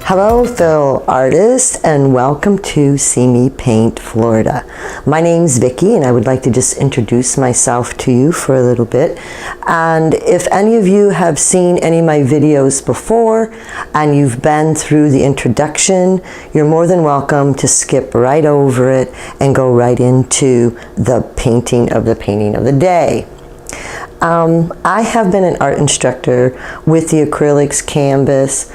Hello fellow artists, and welcome to See Me Paint Florida. My name's Vicki, and I would like to just introduce myself to you for a little bit. And if any of you have seen any of my videos before and you've been through the introduction, you're more than welcome to skip right over it and go right into the painting of the day. I have been an art instructor with the acrylics, canvas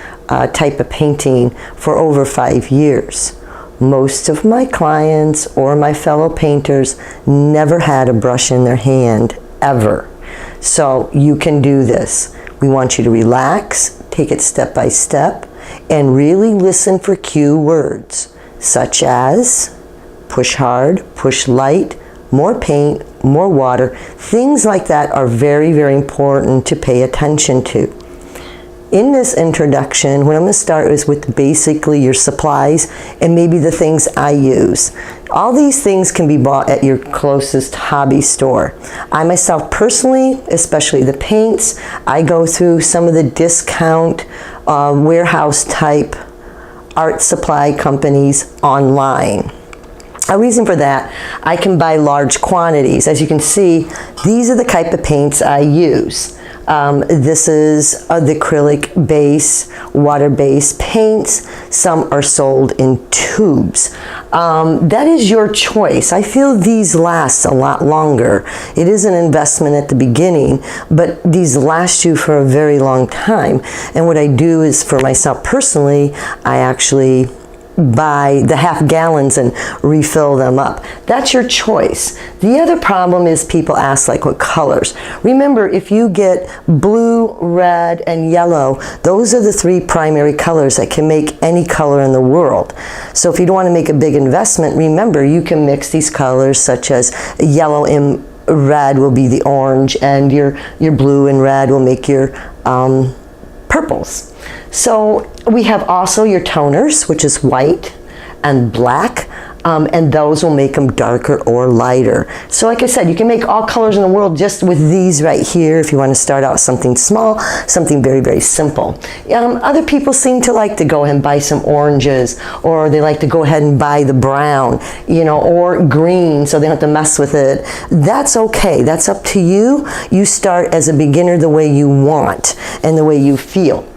type of painting for over 5 years. Most of my clients or my fellow painters never had a brush in their hand, ever. So you can do this. We want you to relax, take it step by step, and really listen for cue words, such as push hard, push light, more paint, more water. Things like that are very, very important to pay attention to. In this introduction, what I'm going to start is with basically your supplies and maybe the things I use. All these things can be bought at your closest hobby store. I myself personally, especially the paints, I go through some of the discount warehouse type art supply companies online. A reason for that, I can buy large quantities. As you can see, these are the type of paints I use. This is the acrylic base, water-based paints. Some are sold in tubes. That is your choice. I feel these last a lot longer. It is an investment at the beginning, but these last you for a very long time. And what I do is, for myself personally, I actually buy the half gallons and refill them up. That's your choice. The other problem is people ask, like, what colors? Remember, if you get blue, red, and yellow, those are the three primary colors that can make any color in the world. So if you don't want to make a big investment, remember, you can mix these colors, such as yellow and red will be the orange, and your blue and red will make your purples. So we have also your toners, which is white and black, and those will make them darker or lighter. So like I said, you can make all colors in the world just with these right here if you want to start out something small, something very, very simple. Other people seem to like to go ahead and buy some oranges, or they like to go ahead and buy the brown, or green, so they don't have to mess with it. That's okay. That's up to you. You start as a beginner the way you want and the way you feel.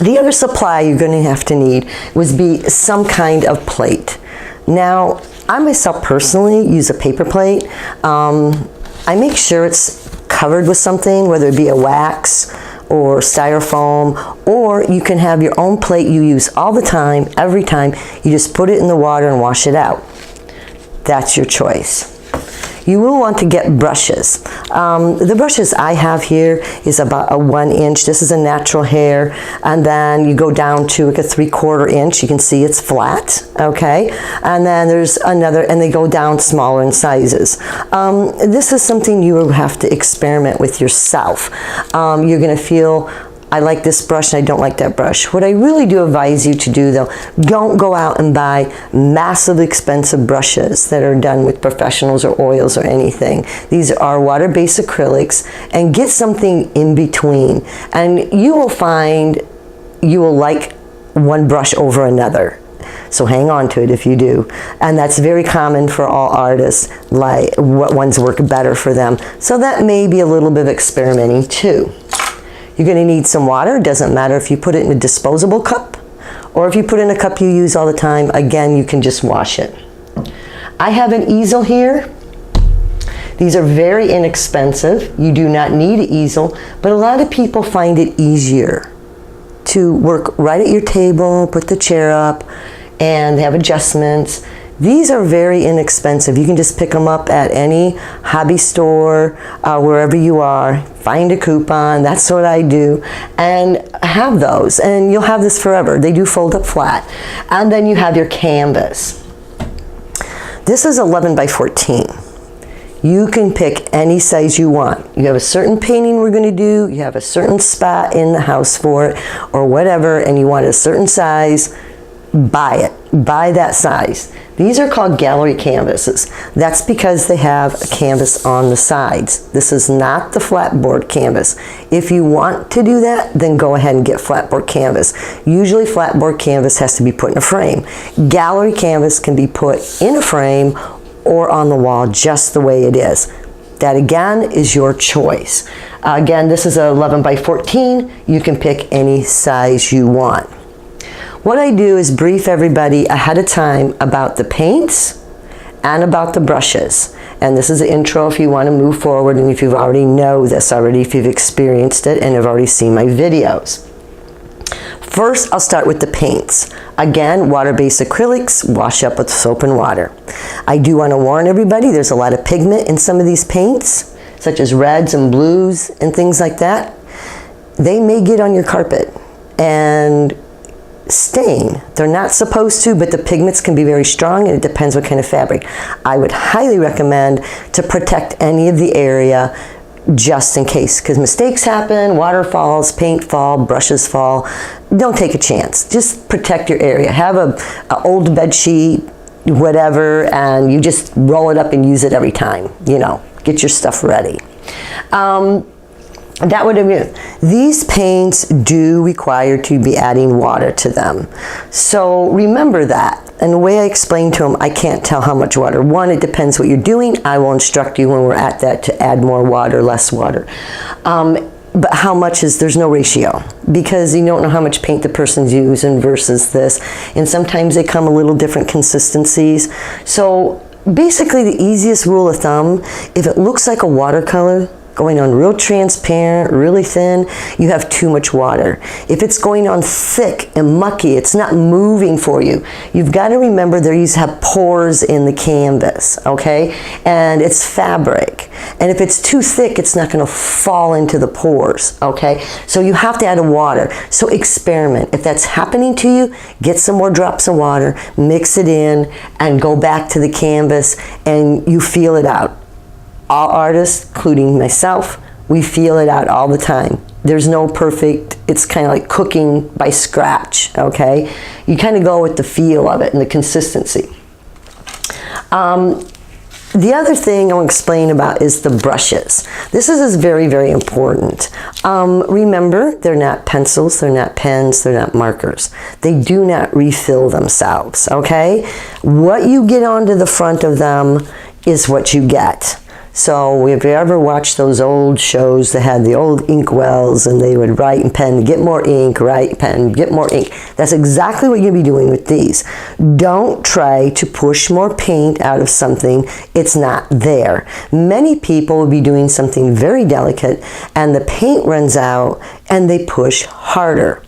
The other supply you're going to have to need would be some kind of plate. Now, I myself personally use a paper plate. I make sure it's covered with something, whether it be a wax or styrofoam, or you can have your own plate you use all the time, every time. You just put it in the water and wash it out. That's your choice. You will want to get brushes. The brushes I have here is about a 1 inch. This is a natural hair, and then you go down to like a 3/4 inch. You can see it's flat, okay? And then there's another, and they go down smaller in sizes. This is something you will have to experiment with yourself. You're gonna feel, I like this brush and I don't like that brush. What I really do advise you to do, though, don't go out and buy massive expensive brushes that are done with professionals or oils or anything. These are water-based acrylics, and get something in between. And you will find you will like one brush over another. So hang on to it if you do. And that's very common for all artists, like what ones work better for them. So that may be a little bit of experimenting too. You're going to need some water. It doesn't matter if you put it in a disposable cup or if you put in a cup you use all the time. Again, you can just wash it. I have an easel here. These are very inexpensive. You do not need an easel, but a lot of people find it easier to work right at your table, put the chair up, and they have adjustments. These are very inexpensive. You can just pick them up at any hobby store, wherever you are. Find a coupon, that's what I do, and have those. And you'll have this forever. They do fold up flat. And then you have your canvas. This is 11 by 14. You can pick any size you want. You have a certain painting we're going to do, you have a certain spot in the house for it, or whatever, and you want a certain size, buy it. Buy that size. These are called gallery canvases. That's because they have a canvas on the sides. This is not the flatboard canvas. If you want to do that, then go ahead and get flatboard canvas. Usually flatboard canvas has to be put in a frame. Gallery canvas can be put in a frame or on the wall just the way it is. That again is your choice. Again, this is 11 by 14. You can pick any size you want. What I do is brief everybody ahead of time about the paints and about the brushes. And this is the intro if you want to move forward, and if you already know this already, if you've experienced it and have already seen my videos. First, I'll start with the paints. Again, water-based acrylics, wash up with soap and water. I do want to warn everybody, there's a lot of pigment in some of these paints, such as reds and blues and things like that. They may get on your carpet and stain. They're not supposed to, but the pigments can be very strong, and it depends what kind of fabric. I would highly recommend to protect any of the area just in case, because mistakes happen, water falls, paint fall, brushes fall. Don't take a chance. Just protect your area. Have a old bed sheet, whatever, and you just roll it up and use it every time. You know, get your stuff ready. That would be it. These paints do require to be adding water to them. So remember that. And the way I explain to them, I can't tell how much water. One, it depends what you're doing. I will instruct you when we're at that to add more water, less water. But how much is, there's no ratio, because you don't know how much paint the person's using versus this. And sometimes they come a little different consistencies. So basically the easiest rule of thumb, if it looks like a watercolor, going on real transparent, really thin, you have too much water. If it's going on thick and mucky, it's not moving for you. You've got to remember these have pores in the canvas, okay? And it's fabric. And if it's too thick, it's not going to fall into the pores, okay? So you have to add water. So experiment. If that's happening to you, get some more drops of water, mix it in, and go back to the canvas, and you feel it out. All artists, including myself, we feel it out all the time. There's no perfect, it's kind of like cooking by scratch, okay? You kind of go with the feel of it and the consistency. The other thing I want to explain about is the brushes. This is very, very important. Remember, they're not pencils, they're not pens, they're not markers. They do not refill themselves, okay? What you get onto the front of them is what you get. So if you ever watched those old shows that had the old ink wells and they would write in pen, get more ink, write pen, get more ink. That's exactly what you'll be doing with these. Don't try to push more paint out of something it's not there. Many people will be doing something very delicate and the paint runs out and they push harder.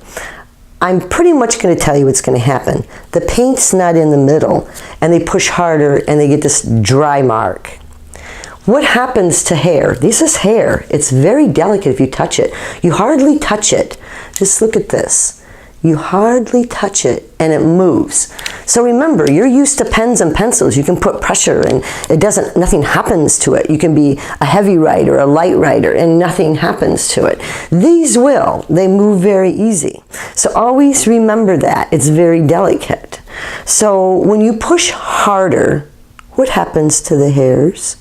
I'm pretty much going to tell you what's going to happen. The paint's not in the middle and they push harder and they get this dry mark. What happens to hair? This is hair. It's very delicate if you touch it. You hardly touch it. Just look at this. You hardly touch it and it moves. So remember, you're used to pens and pencils. You can put pressure and nothing happens to it. You can be a heavy writer, a light writer, and nothing happens to it. These will. They move very easy. So always remember that. It's very delicate. So when you push harder, what happens to the hairs?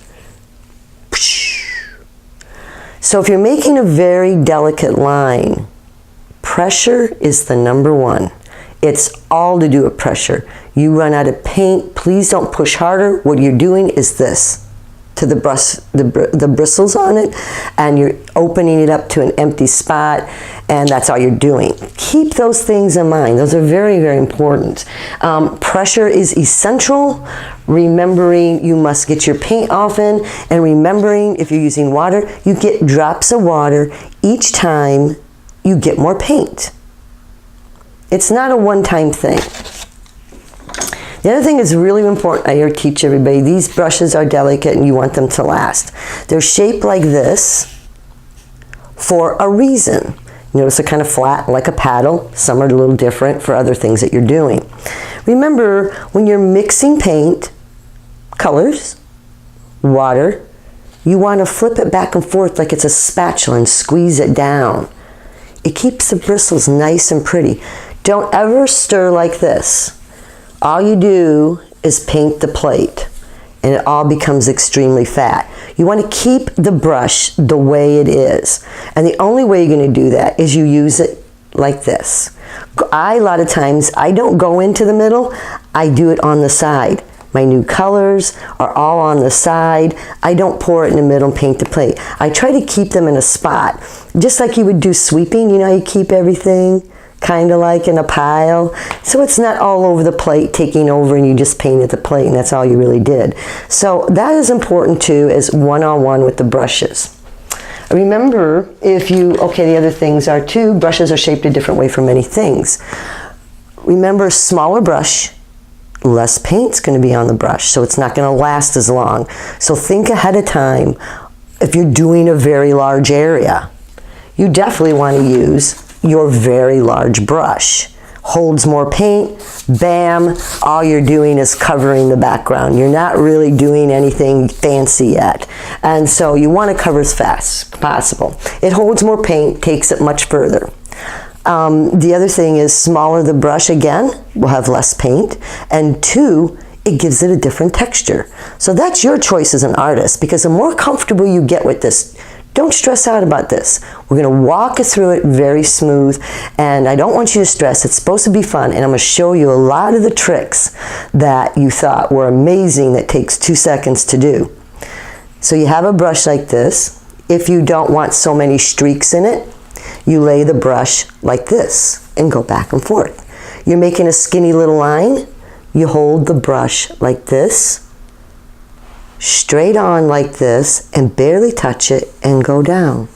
So if you're making a very delicate line, pressure is the number one. It's all to do with pressure. You run out of paint, please don't push harder. What you're doing is this, to the bristles on it, and you're opening it up to an empty spot, and that's all you're doing. Keep those things in mind. Those are very, very important. Pressure is essential. Remembering you must get your paint often, and remembering if you're using water, you get drops of water each time you get more paint. It's not a one-time thing. The other thing is really important, I teach everybody, these brushes are delicate and you want them to last. They're shaped like this for a reason. Notice they're kind of flat like a paddle. Some are a little different for other things that you're doing. Remember, when you're mixing paint, colors, water, you want to flip it back and forth like it's a spatula and squeeze it down. It keeps the bristles nice and pretty. Don't ever stir like this. All you do is paint the plate, and it all becomes extremely fat. You want to keep the brush the way it is. And the only way you're going to do that is you use it like this. A lot of times, I don't go into the middle, I do it on the side. My new colors are all on the side. I don't pour it in the middle and paint the plate. I try to keep them in a spot, just like you would do sweeping. You know how you keep everything kind of like in a pile, so it's not all over the plate taking over and you just painted the plate and that's all you really did. So that is important too, as one-on-one with the brushes. Remember, the other things are too, brushes are shaped a different way for many things. Remember, smaller brush, less paint's going to be on the brush, so it's not going to last as long. So think ahead of time. If you're doing a very large area, you definitely want to use your very large brush. Holds more paint, bam, all you're doing is covering the background. You're not really doing anything fancy yet. And so you want to cover as fast as possible. It holds more paint, takes it much further. The other thing is, smaller the brush, again, will have less paint, and two, it gives it a different texture. So that's your choice as an artist, because the more comfortable you get with this, don't stress out about this. We're going to walk through it very smooth, and I don't want you to stress. It's supposed to be fun, and I'm going to show you a lot of the tricks that you thought were amazing that takes 2 seconds to do. So you have a brush like this. If you don't want so many streaks in it, you lay the brush like this and go back and forth. You're making a skinny little line. You hold the brush like this, straight on like this, and barely touch it and go down.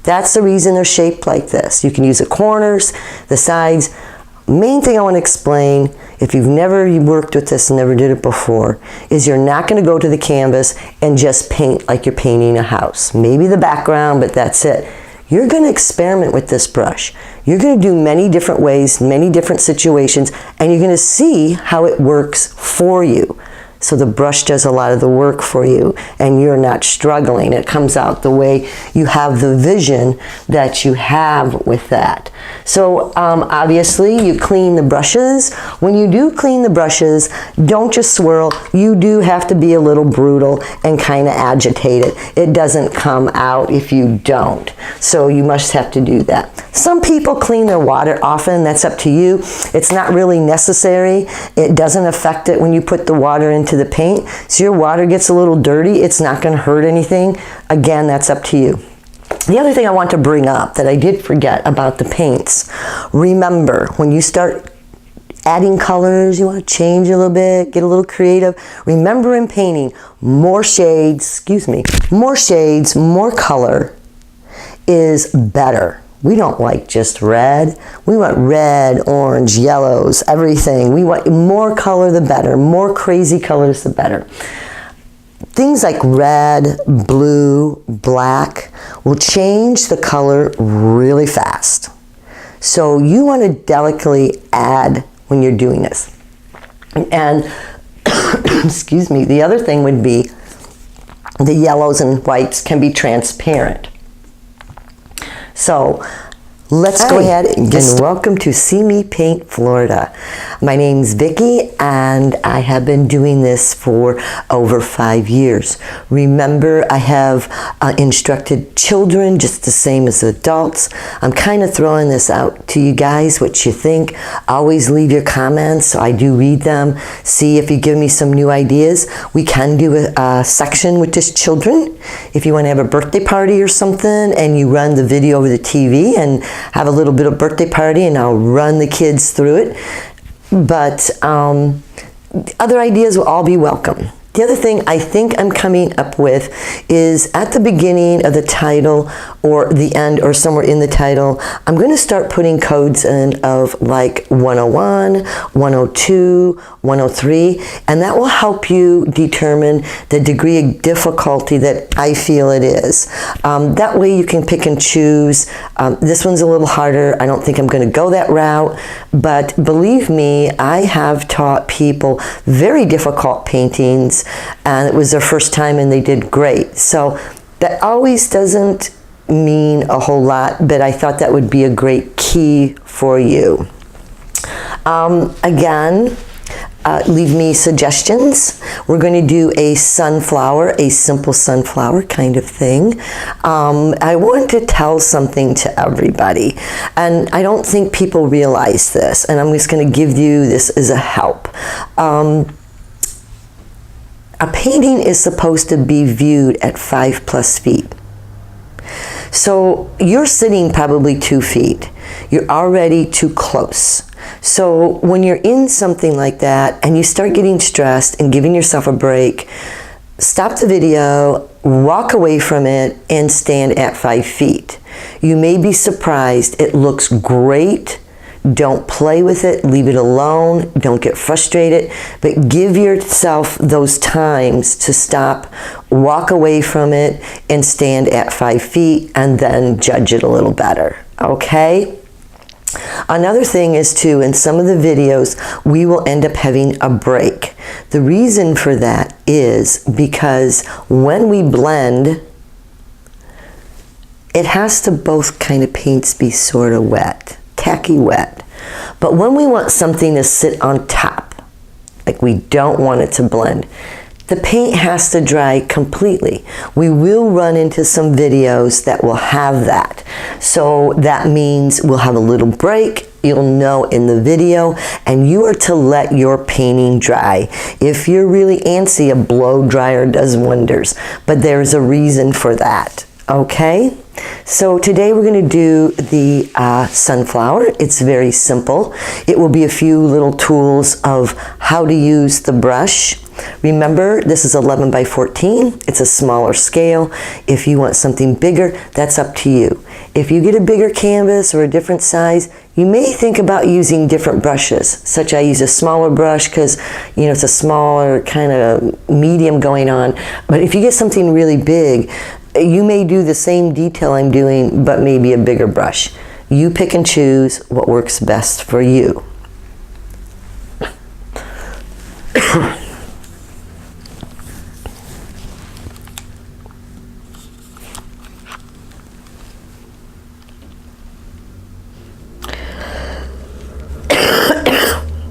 That's the reason they're shaped like this. You can use the corners, the sides. Main thing I want to explain, if you've never worked with this and never did it before, is you're not going to go to the canvas and just paint like you're painting a house. Maybe the background, but that's it. You're going to experiment with this brush. You're going to do many different ways, many different situations, and you're going to see how it works for you. So the brush does a lot of the work for you, and you're not struggling. It comes out the way you have the vision that you have with that. So obviously you clean the brushes. When you do clean the brushes, don't just swirl. You do have to be a little brutal and kind of agitate it. It doesn't come out if you don't. So you must have to do that. Some people clean their water often. That's up to you. It's not really necessary. It doesn't affect it when you put the water into the paint. So your water gets a little dirty. It's not going to hurt anything. Again, that's up to you. The other thing I want to bring up that I did forget about the paints, remember, when you start adding colors, you want to change a little bit, get a little creative. Remember, in painting, more shades, more color is better. We don't like just red. We want red, orange, yellows, everything. We want more color, the better. More crazy colors, the better. Things like red, blue, black will change the color really fast. So you want to delicately add when you're doing this. And, excuse me, the other thing would be the yellows and whites can be transparent. So let's go ahead and welcome to See Me Paint Florida. My name's Vicki, and I have been doing this for over 5 years. Remember, I have instructed children just the same as adults. I'm kind of throwing this out to you guys, what you think. Always leave your comments. I do read them. See if you give me some new ideas. We can do a section with just children. If you want to have a birthday party or something and you run the video over the TV and have a little bit of birthday party, and I'll run the kids through it. But other ideas will all be welcome. The other thing I think I'm coming up with is at the beginning of the title or the end or somewhere in the title, I'm going to start putting codes in of like 101, 102, 103, and that will help you determine the degree of difficulty that I feel it is. That way you can pick and choose. This one's a little harder. I don't think I'm going to go that route, but believe me, I have taught people very difficult paintings, and it was their first time and they did great. So that always doesn't mean a whole lot, but I thought that would be a great key for you. Again, leave me suggestions. We're going to do a sunflower, a simple sunflower kind of thing. I want to tell something to everybody, and I don't think people realize this, and I'm just going to give you this as a help. A painting is supposed to be viewed at 5+ feet. So you're sitting probably 2 feet. You're already too close. So when you're in something like that and you start getting stressed and giving yourself a break, stop the video, walk away from it, and stand at 5 feet. You may be surprised. It looks great. Don't play with it, leave it alone, don't get frustrated, but give yourself those times to stop, walk away from it, and stand at 5 feet, and then judge it a little better, okay? Another thing is too, in some of the videos, we will end up having a break. The reason for that is because when we blend, it has to both kind of paints be sort of wet. Tacky wet. But when we want something to sit on top, like we don't want it to blend, the paint has to dry completely. We will run into some videos that will have that. So that means we'll have a little break. You'll know in the video, and you are to let your painting dry. If you're really antsy, a blow dryer does wonders, but there's a reason for that, okay? So today we're going to do the sunflower. It's very simple. It will be a few little tools of how to use the brush. Remember, this is 11 by 14. It's a smaller scale. If you want something bigger, that's up to you. If you get a bigger canvas or a different size, you may think about using different brushes. Such I use a smaller brush because, you know, it's a smaller kind of medium going on. But if you get something really big, you may do the same detail I'm doing, but maybe a bigger brush. You pick and choose what works best for you.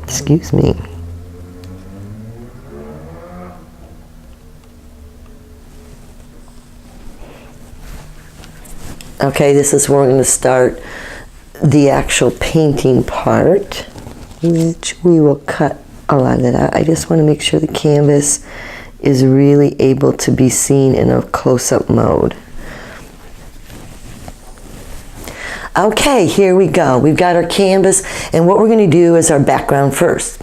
Excuse me. Okay, this is where we're going to start the actual painting part, which we will cut a lot of that. I just want to make sure the canvas is really able to be seen in a close-up mode. Okay, here we go. We've got our canvas, and what we're going to do is our background first.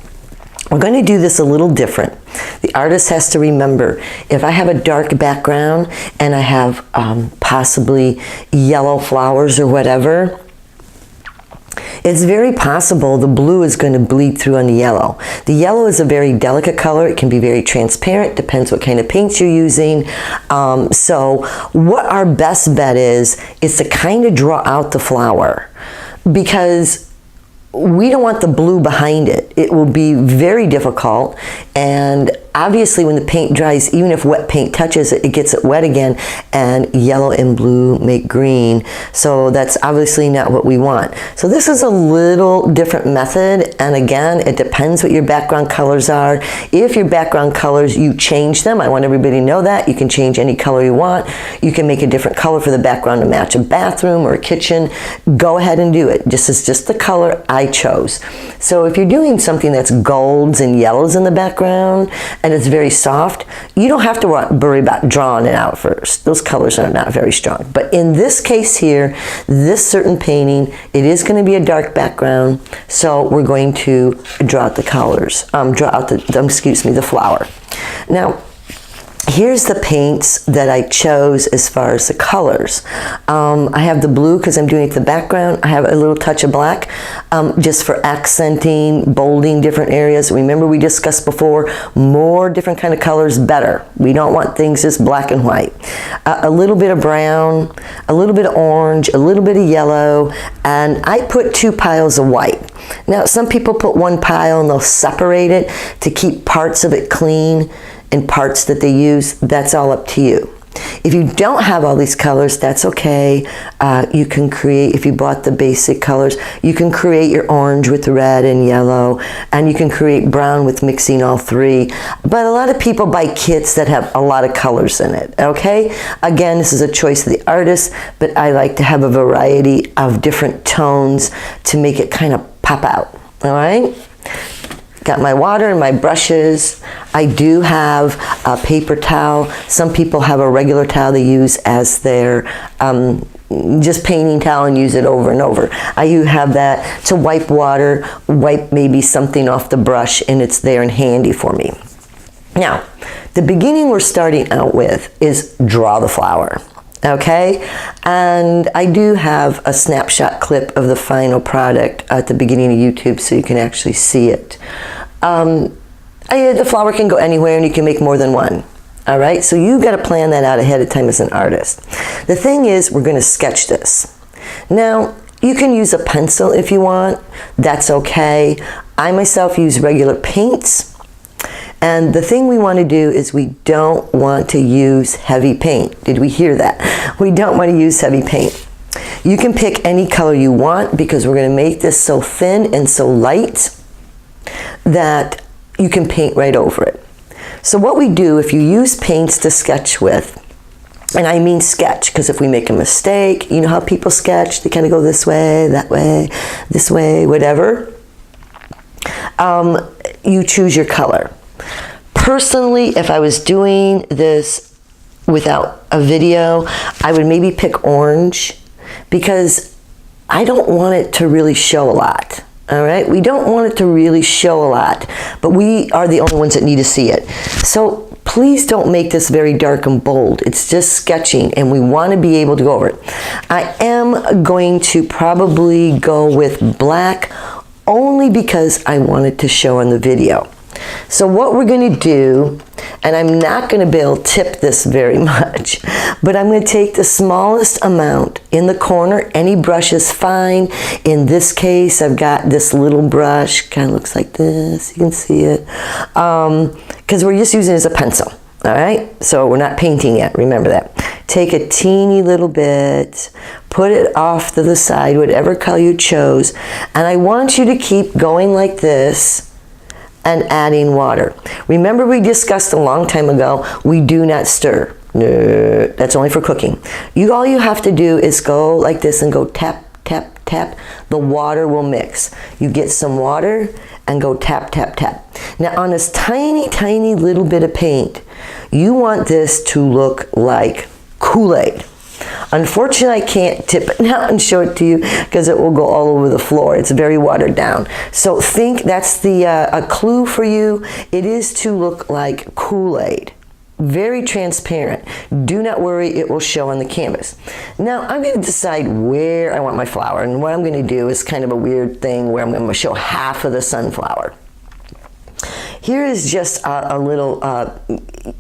We're going to do this a little different. The artist has to remember, if I have a dark background and I have possibly yellow flowers or whatever, it's very possible the blue is going to bleed through on the yellow. The yellow is a very delicate color. It can be very transparent, depends what kind of paints you're using. So what our best bet is to kind of draw out the flower, because we don't want the blue behind it. It will be very difficult, and obviously when the paint dries, even if wet paint touches it, it gets it wet again, and yellow and blue make green. So that's obviously not what we want. So this is a little different method, and again, it depends what your background colors are. If your background colors, you change them. I want everybody to know that. You can change any color you want. You can make a different color for the background to match a bathroom or a kitchen. Go ahead and do it. This is just the color I chose. So if you're doing something that's golds and yellows in the background and it's very soft, you don't have to worry about drawing it out first. Those colors are not very strong. But in this case here, this certain painting, it is going to be a dark background, so we're going to draw out the colors, draw out the flower. Now, here's the paints that I chose as far as the colors. I have the blue because I'm doing it to the background. I have a little touch of black just for accenting, bolding different areas. Remember we discussed before, more different kind of colors better. We don't want things just black and white. A little bit of brown, a little bit of orange, a little bit of yellow, and I put 2 piles of white. Now some people put 1 pile and they'll separate it to keep parts of it clean and parts that they use. That's all up to you. If you don't have all these colors, that's okay. You can create, if you bought the basic colors, you can create your orange with red and yellow, and you can create brown with mixing all three. But a lot of people buy kits that have a lot of colors in it, okay? Again, this is a choice of the artist, but I like to have a variety of different tones to make it kind of pop out, all right? Got my water and my brushes. I do have a paper towel. Some people have a regular towel they use as their just painting towel and use it over and over. I have that to wipe water, wipe maybe something off the brush, and it's there and handy for me. Now, the beginning we're starting out with is draw the flower. Okay, and I do have a snapshot clip of the final product at the beginning of YouTube so you can actually see it. The flower can go anywhere and you can make more than one. All right, so you got to plan that out ahead of time as an artist. The thing is, we're going to sketch this. Now, you can use a pencil if you want. That's okay. I myself use regular paints. And the thing we want to do is we don't want to use heavy paint. Did we hear that? We don't want to use heavy paint. You can pick any color you want because we're going to make this so thin and so light that you can paint right over it. So what we do, if you use paints to sketch with, and I mean sketch, because if we make a mistake, you know how people sketch, they kind of go this way, that way, this way, whatever. You choose your color. Personally, if I was doing this without a video, I would maybe pick orange because I don't want it to really show a lot. All right, we don't want it to really show a lot, but we are the only ones that need to see it. So please don't make this very dark and bold. It's just sketching and we want to be able to go over it. I am going to probably go with black only because I want it to show on the video. So what we're going to do, and I'm not going to be able to tip this very much, but I'm going to take the smallest amount in the corner. Any brush is fine. In this case, I've got this little brush, kind of looks like this. You can see it. Because we're just using it as a pencil. All right? So we're not painting yet. Remember that. Take a teeny little bit, put it off to the side, whatever color you chose, and I want you to keep going like this and adding water. Remember we discussed a long time ago, we do not stir. No, that's only for cooking. All you have to do is go like this and go tap, tap, tap. The water will mix. You get some water and go tap, tap, tap. Now on this tiny, tiny little bit of paint, you want this to look like Kool-Aid. Unfortunately, I can't tip it now and show it to you because it will go all over the floor. It's very watered down. So think that's the a clue for you. It is to look like Kool-Aid. Very transparent. Do not worry, it will show on the canvas. Now I'm going to decide where I want my flower, and what I'm going to do is kind of a weird thing where I'm going to show half of the sunflower. Here is just a little,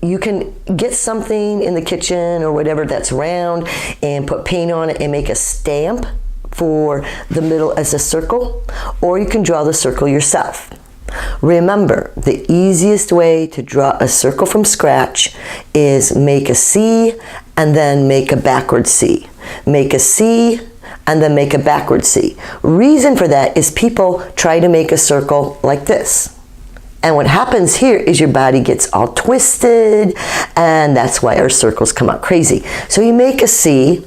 you can get something in the kitchen or whatever that's round and put paint on it and make a stamp for the middle as a circle, or you can draw the circle yourself. Remember, the easiest way to draw a circle from scratch is make a C and then make a backward C. Make a C and then make a backward C. Reason for that is people try to make a circle like this. And what happens here is your body gets all twisted, and that's why our circles come out crazy. So you make a C,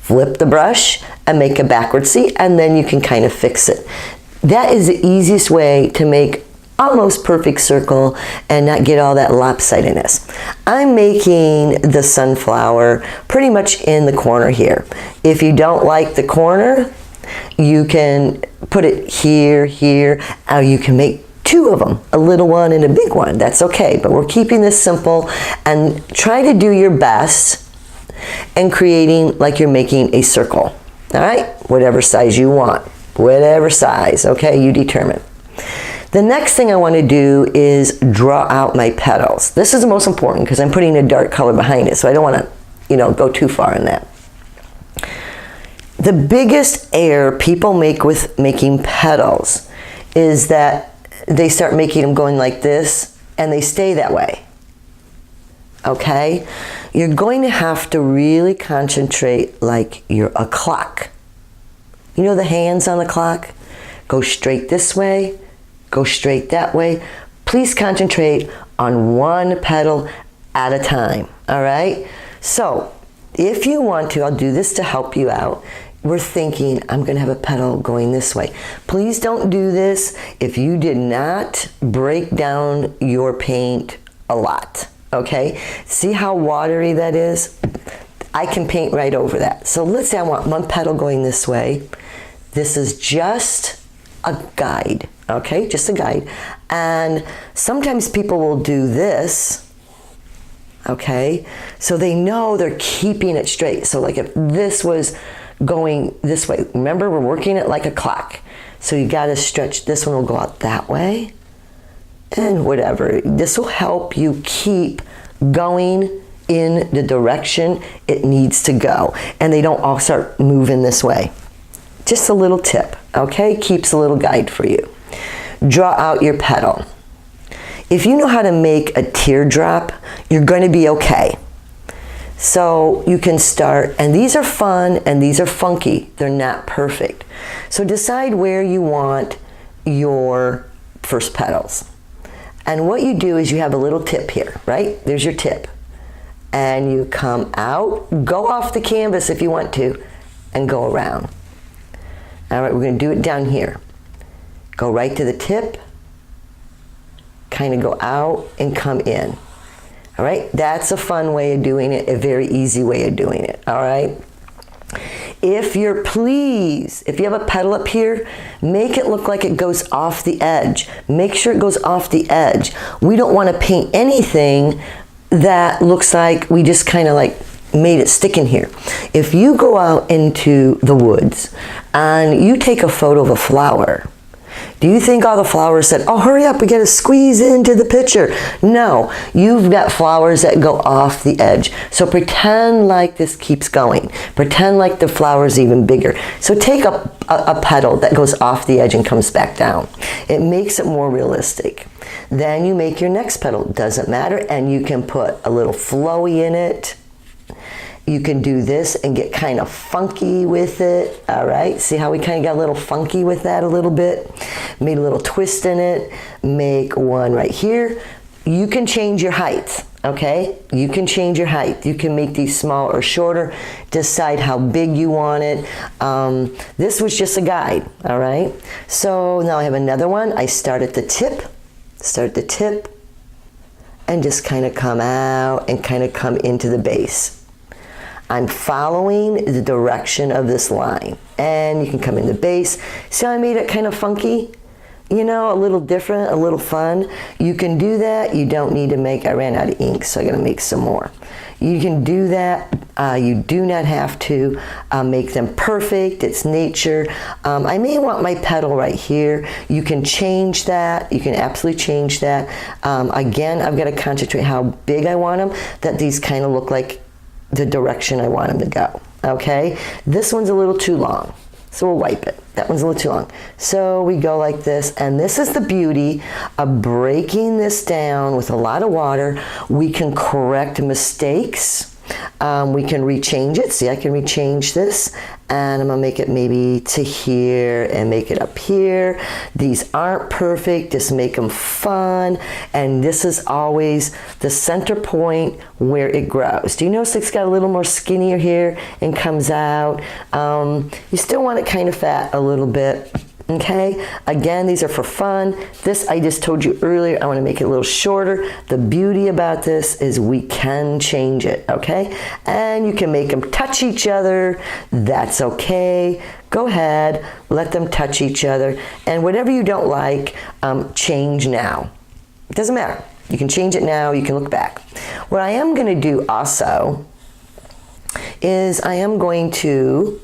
flip the brush, and make a backward C, and then you can kind of fix it. That is the easiest way to make almost perfect circle and not get all that lopsidedness. I'm making the sunflower pretty much in the corner here. If you don't like the corner, you can put it here, here, or you can make two of them, a little one and a big one. That's okay, but we're keeping this simple, and try to do your best and creating like you're making a circle. All right, whatever size you want, whatever size, okay, you determine. The next thing I want to do is draw out my petals. This is the most important because I'm putting a dark color behind it, so I don't want to, go too far in that. The biggest error people make with making petals is that they start making them going like this, and they stay that way. okay? You're going to have to really concentrate like you're a clock. You know the hands on the clock? Go straight this way, go straight that way. Please concentrate on one petal at a time, all right? So if you want to, I'll do this to help you out. We're thinking, I'm gonna have a petal going this way. Please don't do this if you did not break down your paint a lot, okay? See how watery that is? I can paint right over that. So let's say I want one petal going this way. This is just a guide, okay? Just a guide. And sometimes people will do this, okay? So they know they're keeping it straight. So like if this was going this way, remember we're working it like a clock. So you gotta stretch, this one will go out that way and whatever. This will help you keep going in the direction it needs to go. And they don't all start moving this way. Just a little tip, okay? Keeps a little guide for you. Draw out your petal. If you know how to make a teardrop, you're going to be okay. So you can start, and these are fun and these are funky. They're not perfect. So decide where you want your first petals. And what you do is you have a little tip here, right? There's your tip. And you come out, go off the canvas if you want to, and go around. All right, we're going to do it down here. Go right to the tip, kind of go out and come in. All right, that's a fun way of doing it, a very easy way of doing it, all right? If you have a petal up here, make it look like it goes off the edge. Make sure it goes off the edge. We don't want to paint anything that looks like we just kind of like made it stick in here. If you go out into the woods and you take a photo of a flower, do you think all the flowers said, oh, hurry up, we gotta squeeze into the picture? No, you've got flowers that go off the edge. So pretend like this keeps going. Pretend like the flower's even bigger. So take a petal that goes off the edge and comes back down. It makes it more realistic. Then you make your next petal, doesn't matter, and you can put a little flowy in it. You can do this and get kind of funky with it, all right? See how we kind of got a little funky with that a little bit? Made a little twist in it. Make one right here. You can change your height, okay? You can change your height. You can make these small or shorter. Decide how big you want it. This was just a guide, all right? So now I have another one. I start at the tip, and just kind of come out and kind of come into the base. I'm following the direction of this line. And you can come in the base. See how I made it kind of funky? You know, a little different, a little fun. You can do that. You don't need to make, I ran out of ink, so I gotta make some more. You can do that. You do not have to make them perfect. It's nature. I may want my petal right here. You can change that. You can absolutely change that. Again, I've got to concentrate how big I want them, that these kind of look like the direction I want them to go, okay? This one's a little too long, so we'll wipe it. That one's a little too long. So we go like this, and this is the beauty of breaking this down with a lot of water. We can correct mistakes. We can rechange it. See, I can rechange this, and I'm gonna make it maybe to here and make it up here. These aren't perfect, just make them fun. And this is always the center point where it grows. Do you notice it's got a little more skinnier here and comes out? You still want it kind of fat a little bit. Okay, again, these are for fun. This, I just told you earlier, I want to make it a little shorter. The beauty about this is we can change it, okay? And you can make them touch each other. That's okay. Go ahead, let them touch each other. And whatever you don't like, change now. It doesn't matter. You can change it now, you can look back. What I am going to do also is I am going to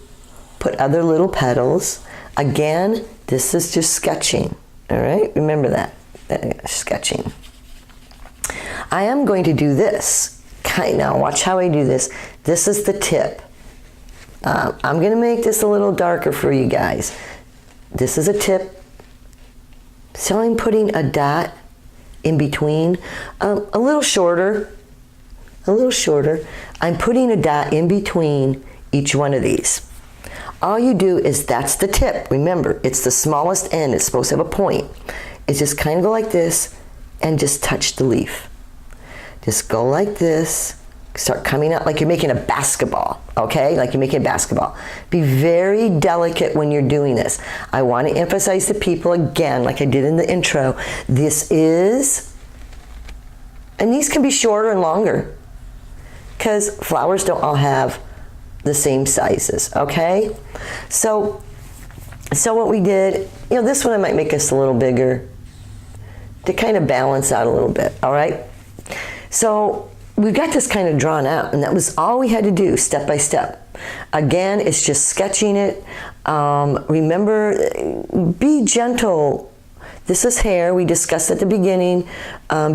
put other little petals. Again, this is just sketching, all right? Remember that, sketching. I am going to do this. Now, watch how I do this. This is the tip. I'm gonna make this a little darker for you guys. This is a tip. So I'm putting a dot in between, a little shorter, a little shorter. I'm putting a dot in between each one of these. All you do is, that's the tip. Remember, it's the smallest end. It's supposed to have a point. It's just kind of go like this and just touch the leaf. Just go like this. Start coming up like you're making a basketball, okay? Like you're making a basketball. Be very delicate when you're doing this. I want to emphasize to people again, like I did in the intro, this is, and these can be shorter and longer because flowers don't all have the same sizes, okay? So what we did, this one I might make us a little bigger to kind of balance out a little bit, all right? So we've got this kind of drawn out, and that was all we had to do, step by step. Again, it's just sketching it. Remember, be gentle. This is hair, we discussed at the beginning.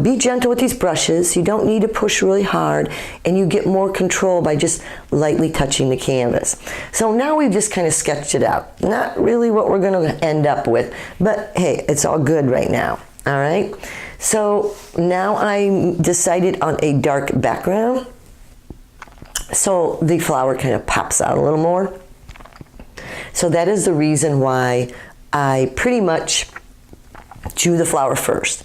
Be gentle with these brushes. You don't need to push really hard, and you get more control by just lightly touching the canvas. So now we've just kind of sketched it out. Not really what we're going to end up with, but hey, it's all good right now. All right, so now I decided on a dark background, so the flower kind of pops out a little more. So that is the reason why I pretty much drew the flower first.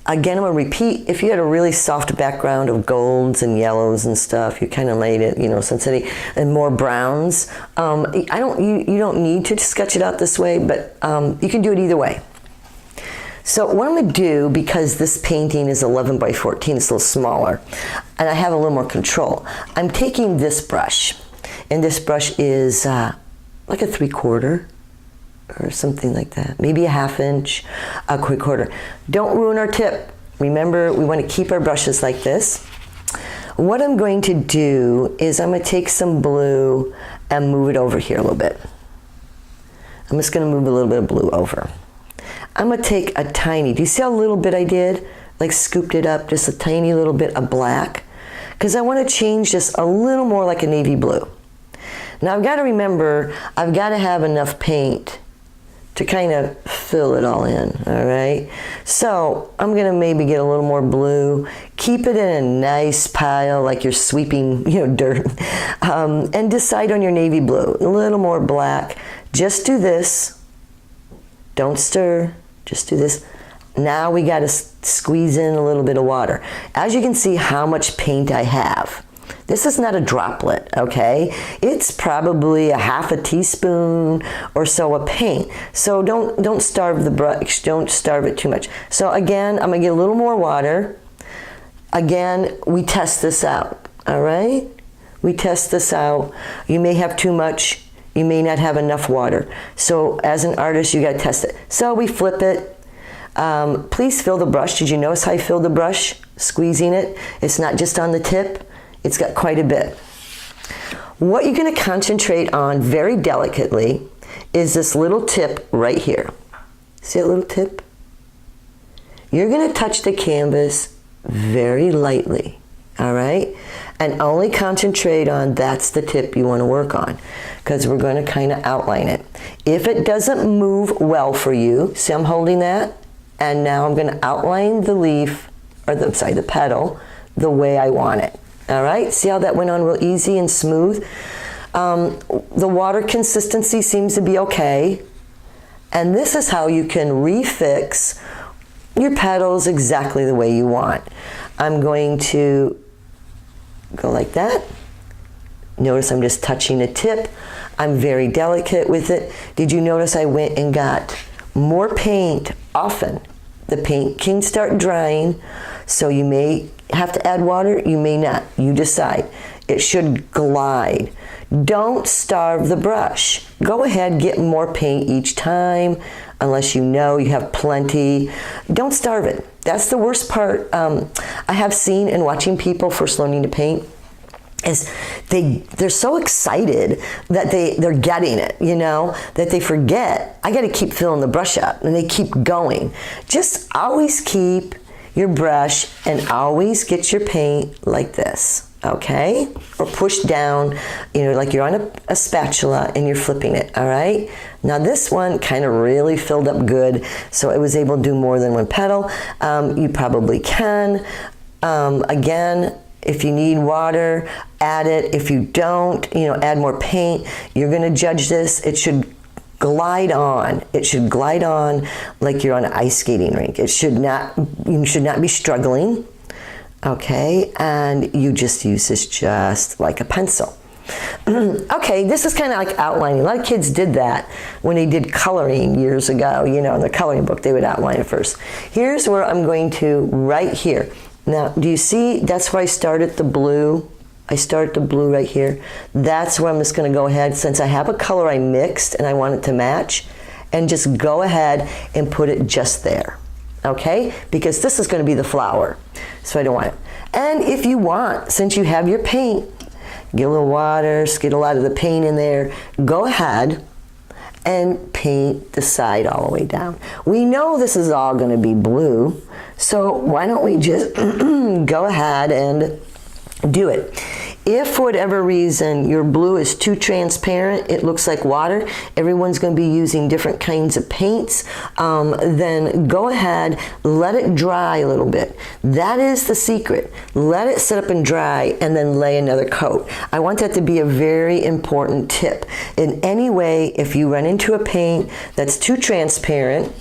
Again, I'm going to repeat, if you had a really soft background of golds and yellows and stuff, you kind of laid it, sensitivity, and more browns. You don't need to sketch it out this way, but you can do it either way. So what I'm going to do, because this painting is 11 by 14, it's a little smaller, and I have a little more control, I'm taking this brush, and this brush is like a 3/4 or something like that, maybe a 1/2 inch, a 3/4. Don't ruin our tip. Remember, we want to keep our brushes like this. What I'm going to do is I'm going to take some blue and move it over here a little bit. I'm just going to move a little bit of blue over. I'm going to take a tiny, do you see how little bit I did? Like scooped it up, just a tiny little bit of black. Because I want to change this a little more like a navy blue. Now I've got to remember, I've got to have enough paint to kind of fill it all in, all right? So I'm going to maybe get a little more blue, keep it in a nice pile like you're sweeping dirt, and decide on your navy blue. A little more black. Just do this. Don't stir. Just do this. Now we got to squeeze in a little bit of water. As you can see how much paint I have. This is not a droplet, okay? It's probably a 1/2 teaspoon or so of paint. So don't starve the brush. Don't starve it too much. So again, I'm going to get a little more water. Again, we test this out, all right? We test this out. You may have too much. You may not have enough water. So as an artist, you got to test it. So we flip it. Please fill the brush. Did you notice how I filled the brush? Squeezing it. It's not just on the tip. It's got quite a bit. What you're going to concentrate on very delicately is this little tip right here. See that little tip? You're going to touch the canvas very lightly. All right, and only concentrate on that's the tip you want to work on, because we're going to kind of outline it. If it doesn't move well for you, see I'm holding that, and now I'm going to outline the leaf, or the petal, the way I want it. All right, see how that went on real easy and smooth? The water consistency seems to be okay, and this is how you can refix your petals exactly the way you want. I'm going to go like that. Notice I'm just touching the tip. I'm very delicate with it. Did you notice I went and got more paint often? The paint can start drying, so you may have to add water, you may not. You decide. It should glide. Don't starve the brush. Go ahead, get more paint each time, unless you know you have plenty. Don't starve it. That's the worst part I have seen in watching people first learning to paint, is they're so excited that they're getting it, that they forget, I got to keep filling the brush up, and they keep going. Just always keep your brush and always get your paint like this, okay? Or push down, like you're on a spatula and you're flipping it, all right? Now this one kind of really filled up good, so I was able to do more than one petal. You probably can. Again, If you need water, add it. If you don't, add more paint. You're going to judge this. It should glide on. It should glide on like you're on an ice skating rink. You should not be struggling, okay? And you just use this just like a pencil. Okay, this is kind of like outlining. A lot of kids did that when they did coloring years ago. In the coloring book, they would outline it first. Here's where I'm going to, right here. Now, do you see, that's where I started the blue. I start the blue right here. That's where I'm just going to go ahead, since I have a color I mixed and I want it to match, and just go ahead and put it just there, okay? Because this is going to be the flower, so I don't want it. And if you want, since you have your paint, get a little water, get a lot of the paint in there, go ahead and paint the side all the way down. We know this is all going to be blue, so why don't we just go ahead and do it. If for whatever reason your blue is too transparent, it looks like water, everyone's going to be using different kinds of paints, then go ahead, let it dry a little bit. That is the secret. Let it sit up and dry and then lay another coat. I want that to be a very important tip. In any way, if you run into a paint that's too transparent,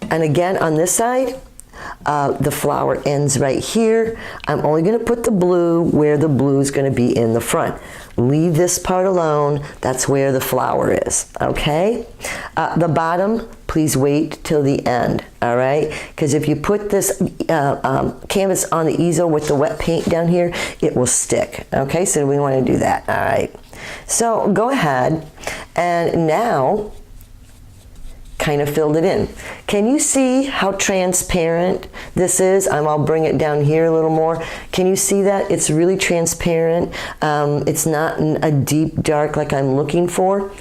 and again on this side, the flower ends right here. I'm only going to put the blue where the blue is going to be in the front. Leave this part alone. That's where the flower is, okay? The bottom, please wait till the end, all right? Because if you put this canvas on the easel with the wet paint down here, it will stick, okay? So we want to do that, all right? So go ahead, and now kind of filled it in. Can you see how transparent this is? I'll bring it down here a little more. Can you see that? It's really transparent. It's not a deep dark like I'm looking for.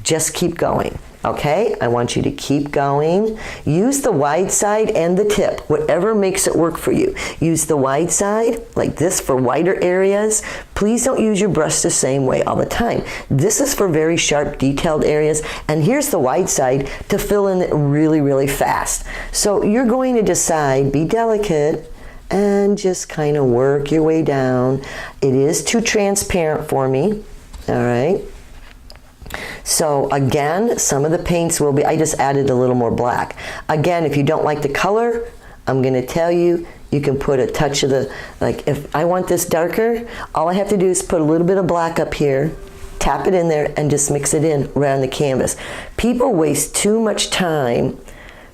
Just keep going. Okay, I want you to keep going. Use the wide side and the tip, whatever makes it work for you. Use the wide side, like this, for wider areas. Please don't use your brush the same way all the time. This is for very sharp, detailed areas, and here's the wide side to fill in it really, really fast. So you're going to decide, be delicate, and just kind of work your way down. It is too transparent for me, all right? So again, some of the paints will be, I just added a little more black. Again, if you don't like the color, I'm going to tell you, you can put a touch of the, like if I want this darker, all I have to do is put a little bit of black up here, tap it in there, and just mix it in around the canvas. People waste too much time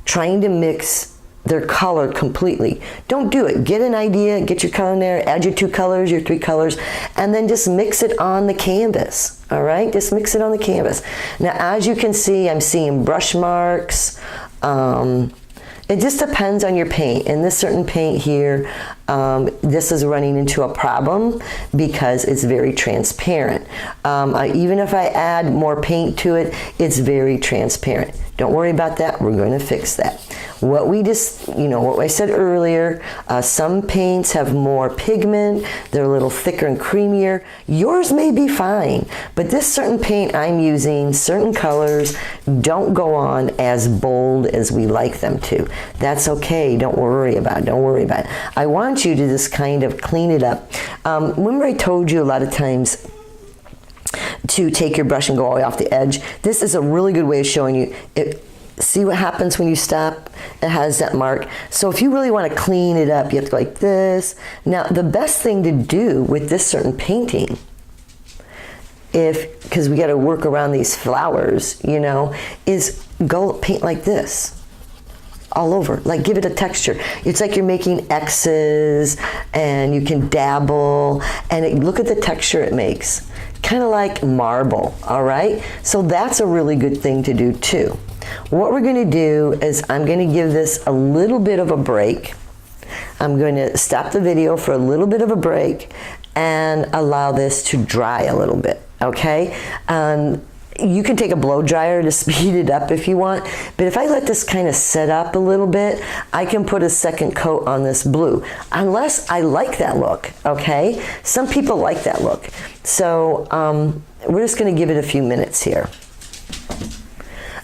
trying to mix their color completely. Don't do it. Get an idea, get your color in there, add your 2 colors, your 3 colors, and then just mix it on the canvas. All right, just mix it on the canvas. Now, as you can see, I'm seeing brush marks. It just depends on your paint. And this certain paint here, this is running into a problem because it's very transparent. Even if I add more paint to it, it's very transparent. Don't worry about that. We're going to fix that. What we just, what I said earlier, some paints have more pigment. They're a little thicker and creamier. Yours may be fine, but this certain paint I'm using, certain colors, don't go on as bold as we like them to. That's okay. Don't worry about it. Don't worry about it. I want you to just kind of clean it up. Remember I told you a lot of times to take your brush and go all the way off the edge. This is a really good way of showing you it. See what happens when you stop? It has that mark. So if you really want to clean it up, you have to go like this. Now, the best thing to do with this certain painting, because we got to work around these flowers, is go paint like this all over, like give it a texture. It's like you're making X's, and you can dabble, and look at the texture it makes. Kind of like marble, all right? So that's a really good thing to do too. What we're going to do is I'm going to give this a little bit of a break. I'm going to stop the video for a little bit of a break and allow this to dry a little bit, okay? You can take a blow dryer to speed it up if you want, but if I let this kind of set up a little bit, I can put a second coat on this blue, unless I like that look, okay? Some people like that look. So we're just going to give it a few minutes here.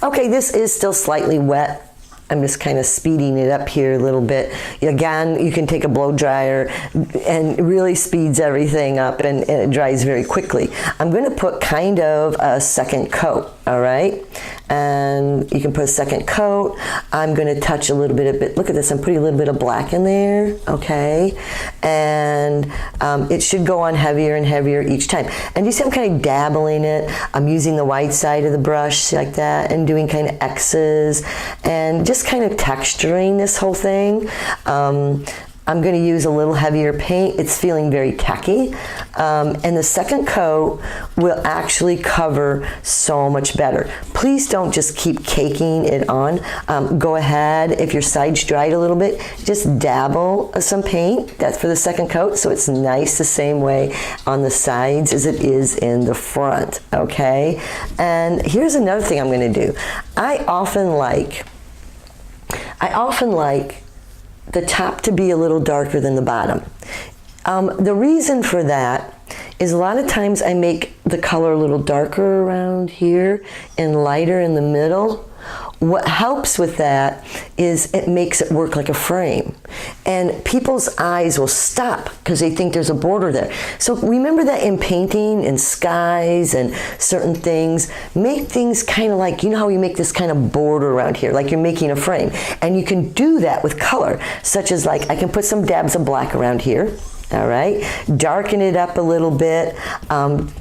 Okay, this is still slightly wet. I'm just kind of speeding it up here a little bit. Again, you can take a blow dryer and it really speeds everything up, and it dries very quickly. I'm going to put kind of a second coat, all right? And you can put a second coat. I'm going to touch a little bit of it. Look at this, I'm putting a little bit of black in there, okay? And it should go on heavier and heavier each time. And you see I'm kind of dabbling it. I'm using the white side of the brush like that and doing kind of X's and just kind of texturing this whole thing. I'm going to use a little heavier paint. It's feeling very tacky. And the second coat will actually cover so much better. Please don't just keep caking it on. Go ahead, if your side's dried a little bit, just dabble some paint. That's for the second coat, so it's nice the same way on the sides as it is in the front, okay? And here's another thing I'm going to do. I often like the top to be a little darker than the bottom. The reason for that is a lot of times I make the color a little darker around here and lighter in the middle. What helps with that is it makes it work like a frame. And people's eyes will stop because they think there's a border there. So remember that in painting and skies and certain things, make things kind of like, you know how you make this kind of border around here, like you're making a frame. And you can do that with color, such as like I can put some dabs of black around here. All right, darken it up a little bit,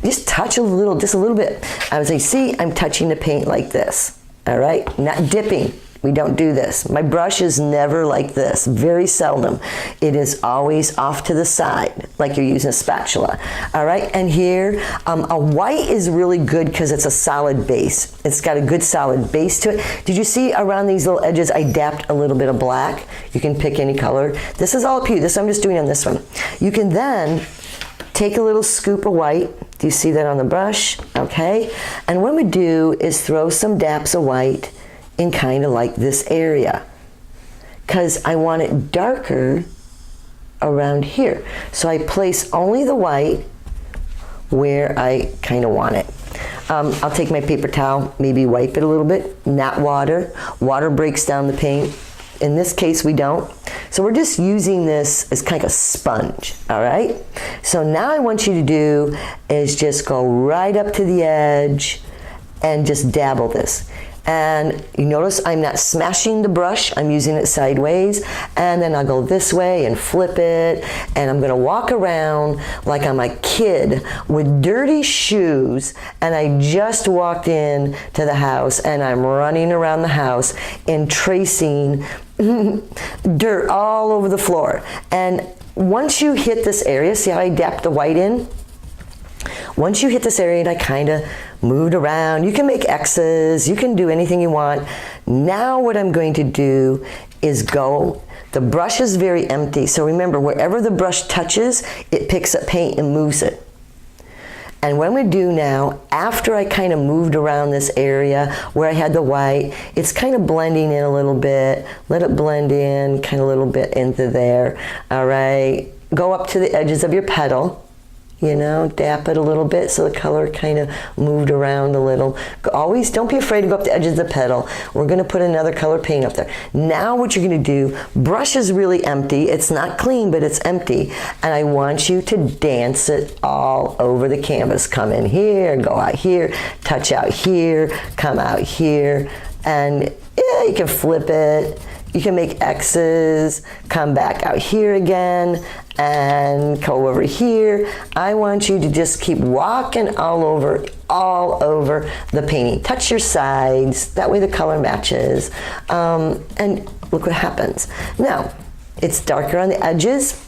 just touch a little, just a little bit. I would say, see, I'm touching the paint like this, all right? Not dipping, we don't do this. My brush is never like this, very seldom. It is always off to the side, like you're using a spatula, all right? And here, a white is really good because it's a solid base. It's got a good solid base to it. Did you see around these little edges, I dapped a little bit of black? You can pick any color. This is all up to you. This I'm just doing on this one. You can then take a little scoop of white. Do you see that on the brush? Okay. And what we do is throw some daps of white in kind of like this area, because I want it darker around here. So I place only the white where I kind of want it. I'll take my paper towel, maybe wipe it a little bit, not water. Water breaks down the paint. In this case, we don't. So we're just using this as kind of a sponge, all right? So now I want you to do is just go right up to the edge and just dabble this. And you notice I'm not smashing the brush, I'm using it sideways, and then I'll go this way and flip it, and I'm gonna walk around like I'm a kid with dirty shoes, and I just walked in to the house, and I'm running around the house and tracing dirt all over the floor. And once you hit this area, see how I dapped the white in? Once you hit this area and I kind of moved around, you can make X's, you can do anything you want. Now what I'm going to do is go, the brush is very empty, so remember wherever the brush touches, it picks up paint and moves it. And what I'm going to do now, after I kind of moved around this area where I had the white, it's kind of blending in a little bit. Let it blend in kind of a little bit into there. All right, go up to the edges of your petal. You know, dap it a little bit so the color kind of moved around a little. Always, don't be afraid to go up the edges of the petal. We're going to put another color paint up there. Now what you're going to do, brush is really empty. It's not clean, but it's empty. And I want you to dance it all over the canvas. Come in here, go out here, touch out here, come out here. And yeah, you can flip it. You can make X's, come back out here again, and go over here. I want you to just keep walking all over the painting. Touch your sides, that way the color matches. And look what happens. Now, it's darker on the edges.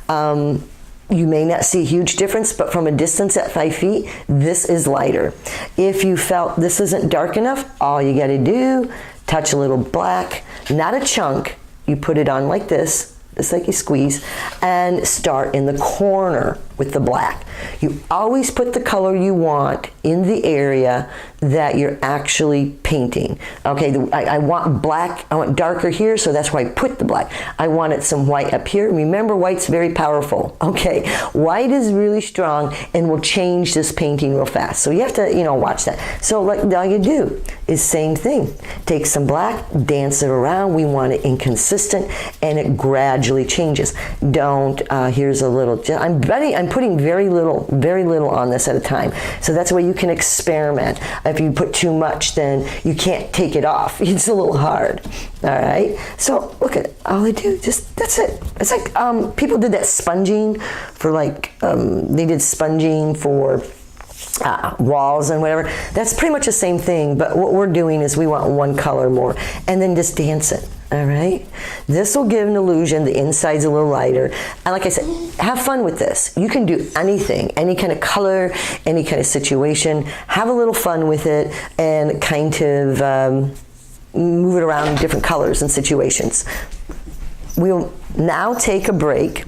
You may not see a huge difference, but from a distance at 5 feet, this is lighter. If you felt this isn't dark enough, all you gotta do, touch a little black, not a chunk, you put it on like this, just like you squeeze, and start in the corner. with the black. You always put the color you want in the area that you're actually painting. Okay, I want black, I want darker here, so that's why I put the black. I wanted some white up here. Remember, white's very powerful. Okay, white is really strong and will change this painting real fast. So you have to, watch that. So like all you do is same thing. Take some black, dance it around. We want it inconsistent, and it gradually changes. Don't, here's a little, I'm putting very little on this at a time. So that's why you can experiment. If you put too much, then you can't take it off. It's a little hard. All right. So look at all I do. That's it. It's like people did that sponging for they did sponging for walls and whatever. That's pretty much the same thing. But what we're doing is we want one color more, and then just dance it. All right, this will give an illusion. The inside's a little lighter, and like I said, have fun with this. You can do anything, any kind of color, any kind of situation. Have a little fun with it, and kind of move it around in different colors and situations. We'll now take a break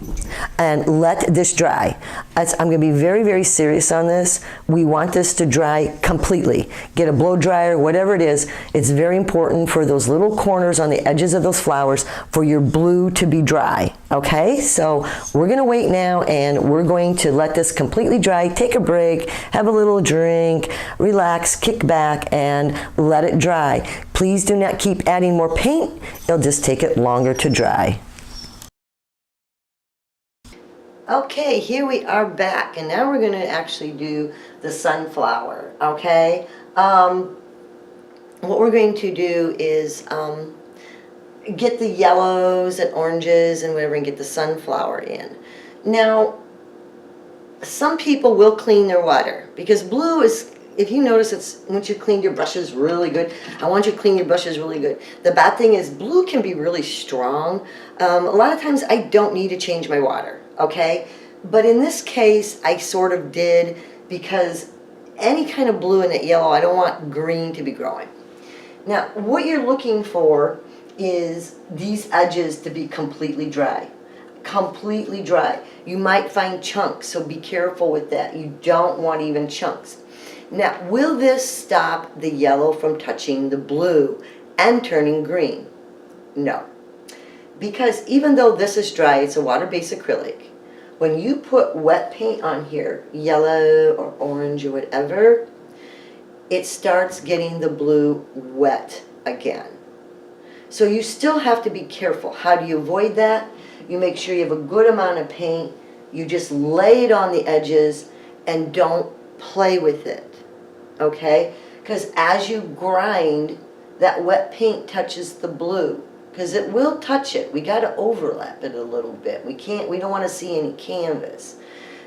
and let this dry. I'm going to be very, very serious on this. We want this to dry completely. Get a blow dryer, whatever it is. It's very important for those little corners on the edges of those flowers for your blue to be dry. Okay, so we're going to wait now, and we're going to let this completely dry. Take a break, have a little drink, relax, kick back, and let it dry. Please do not keep adding more paint. It'll just take it longer to dry. Okay, here we are back, and now we're going to actually do the sunflower, okay? What we're going to do is get the yellows and oranges and whatever and get the sunflower in. Now, some people will clean their water, because blue is, if you notice, it's once you clean your brushes really good. I want you to clean your brushes really good. The bad thing is blue can be really strong. A lot of times I don't need to change my water. Okay, but in this case I sort of did, because any kind of blue and that yellow, I don't want green to be growing. Now what you're looking for is these edges to be completely dry. Completely dry. You might find chunks, so be careful with that. You don't want even chunks. Now, will this stop the yellow from touching the blue and turning green? No. Because even though this is dry, it's a water-based acrylic. When you put wet paint on here, yellow or orange or whatever, it starts getting the blue wet again. So you still have to be careful. How do you avoid that? You make sure you have a good amount of paint. You just lay it on the edges and don't play with it, okay? Because as you grind, that wet paint touches the blue. Because it will touch it. We got to overlap it a little bit. We don't want to see any canvas.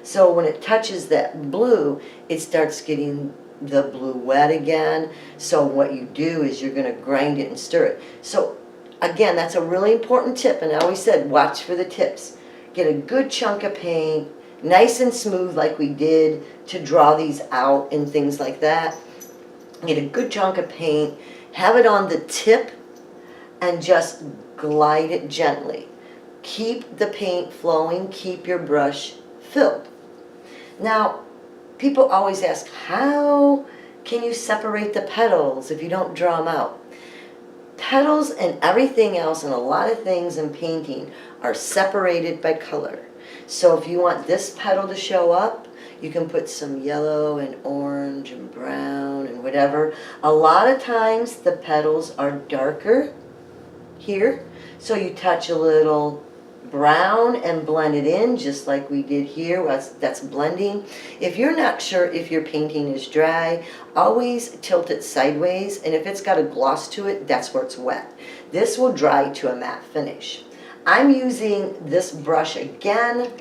So when it touches that blue, it starts getting the blue wet again. So what you do is you're going to grind it and stir it. So again, that's a really important tip. And I always said, watch for the tips. Get a good chunk of paint, nice and smooth like we did to draw these out and things like that. Get a good chunk of paint, have it on the tip, and just glide it gently. Keep the paint flowing, keep your brush filled. Now, people always ask, how can you separate the petals if you don't draw them out? Petals and everything else and a lot of things in painting are separated by color. So if you want this petal to show up, you can put some yellow and orange and brown and whatever. A lot of times the petals are darker here, so you touch a little brown and blend it in just like we did here. That's blending. If you're not sure if your painting is dry, always tilt it sideways, and if it's got a gloss to it, that's where it's wet. This will dry to a matte finish. I'm using this brush again.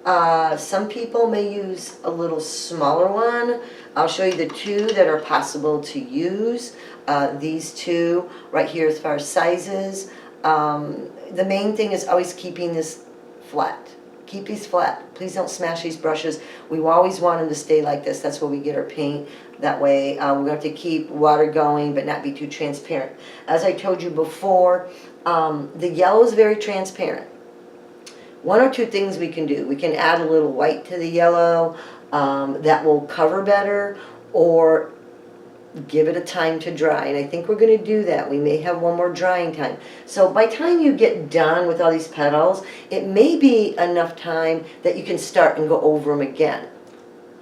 Some people may use a little smaller one. I'll show you the two that are possible to use. These two right here as far as sizes. The main thing is always keeping this flat. Keep these flat. Please don't smash these brushes. We always want them to stay like this. That's where we get our paint. That way we're going to have to keep water going but not be too transparent. As I told you before, the yellow is very transparent. One or two things we can do. We can add a little white to the yellow that will cover better, or give it a time to dry. And I think we're going to do that. We may have one more drying time. So by the time you get done with all these petals, it may be enough time that you can start and go over them again.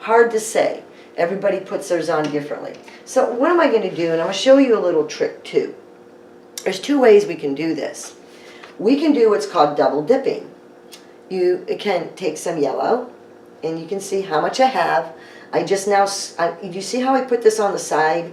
Hard to say. Everybody puts theirs on differently. So what am I going to do? And I'm going to show you a little trick too. There's two ways we can do this. We can do what's called double dipping. You can take some yellow, and you can see how much I have. I just now, you see how I put this on the side?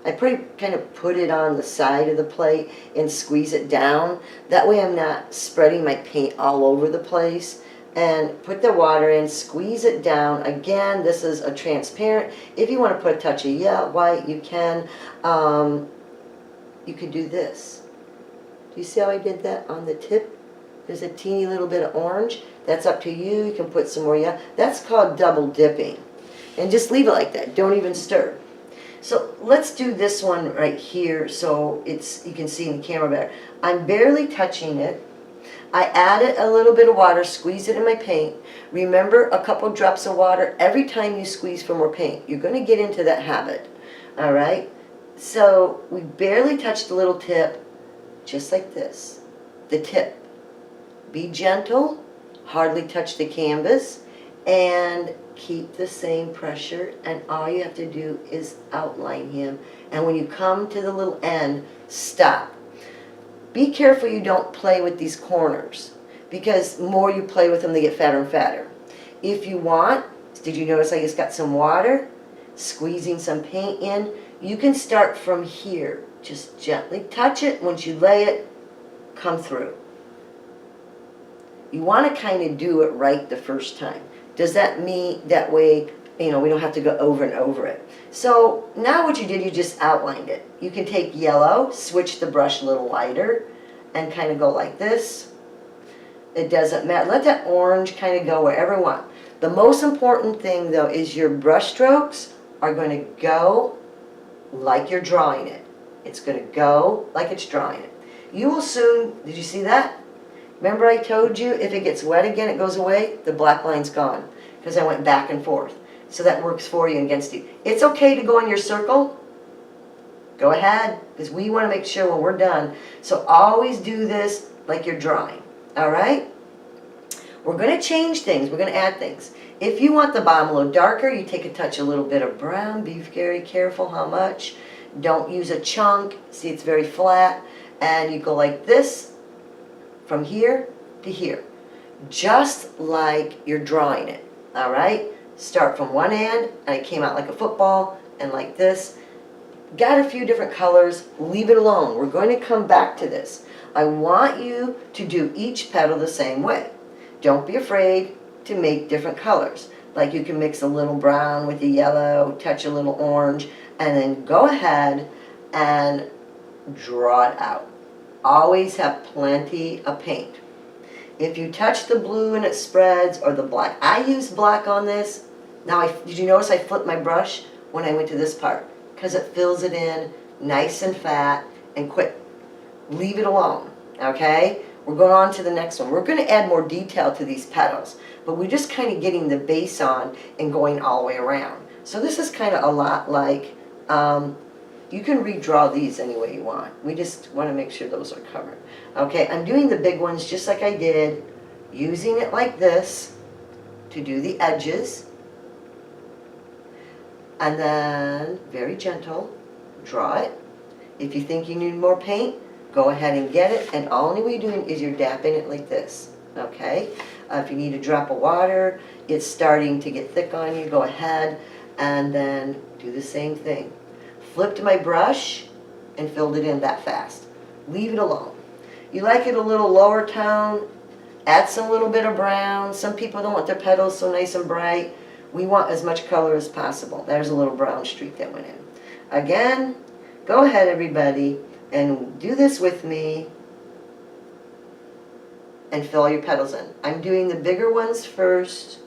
I kind of put it on the side of the plate and squeeze it down. That way I'm not spreading my paint all over the place. And put the water in, squeeze it down. Again, this is a transparent. If you want to put a touch of white, you can. You could do this. Do you see how I did that on the tip? There's a teeny little bit of orange. That's up to you. You can put some more yellow. That's called double dipping. And just leave it like that. Don't even stir. So let's do this one right here so you can see in the camera better. I'm barely touching it. I added a little bit of water, squeeze it in my paint. Remember, a couple drops of water every time you squeeze for more paint. You're going to get into that habit. All right? So we barely touched the little tip, just like this. The tip. Be gentle, hardly touch the canvas, and keep the same pressure. And all you have to do is outline him. And when you come to the little end, stop. Be careful you don't play with these corners, because the more you play with them, they get fatter and fatter. If you want, did you notice I just got some water, squeezing some paint in? You can start from here. Just gently touch it. Once you lay it, come through. You want to kind of do it right the first time. Does that mean that way, we don't have to go over and over it? So now what you did, you just outlined it. You can take yellow, switch the brush a little lighter, and kind of go like this. It doesn't matter. Let that orange kind of go wherever you want. The most important thing, though, is your brush strokes are going to go like you're drawing it. It's going to go like it's drawing it. You will soon, did you see that? Remember I told you if it gets wet again, it goes away? The black line's gone because I went back and forth. So that works for you and against you. It's okay to go in your circle. Go ahead, because we want to make sure when we're done. So always do this like you're drawing. All right? We're going to change things. We're going to add things. If you want the bottom a little darker, you take a little bit of brown. Be very careful how much. Don't use a chunk. See, it's very flat. And you go like this from here to here. Just like you're drawing it. All right? Start from one end, and it came out like a football, and like this. Got a few different colors. Leave it alone. We're going to come back to this. I want you to do each petal the same way. Don't be afraid to make different colors. Like you can mix a little brown with the yellow, touch a little orange, and then go ahead and draw it out. Always have plenty of paint. If you touch the blue and it spreads, or the black, I use black on this. Now, did you notice I flipped my brush when I went to this part? Because it fills it in nice and fat and quick. Leave it alone, okay? We're going on to the next one. We're going to add more detail to these petals, but we're just kind of getting the base on and going all the way around. So this is kind of a lot like, you can redraw these any way you want. We just want to make sure those are covered. Okay, I'm doing the big ones just like I did, using it like this to do the edges. And then, very gentle, draw it. If you think you need more paint, go ahead and get it. And all you're doing is you're dapping it like this. Okay? If you need a drop of water, it's starting to get thick on you, go ahead and then do the same thing. Flipped my brush and filled it in that fast. Leave it alone. You like it a little lower tone, add some little bit of brown. Some people don't want their petals so nice and bright. We want as much color as possible. There's a little brown streak that went in. Again, go ahead everybody and do this with me and fill your petals in. I'm doing the bigger ones first,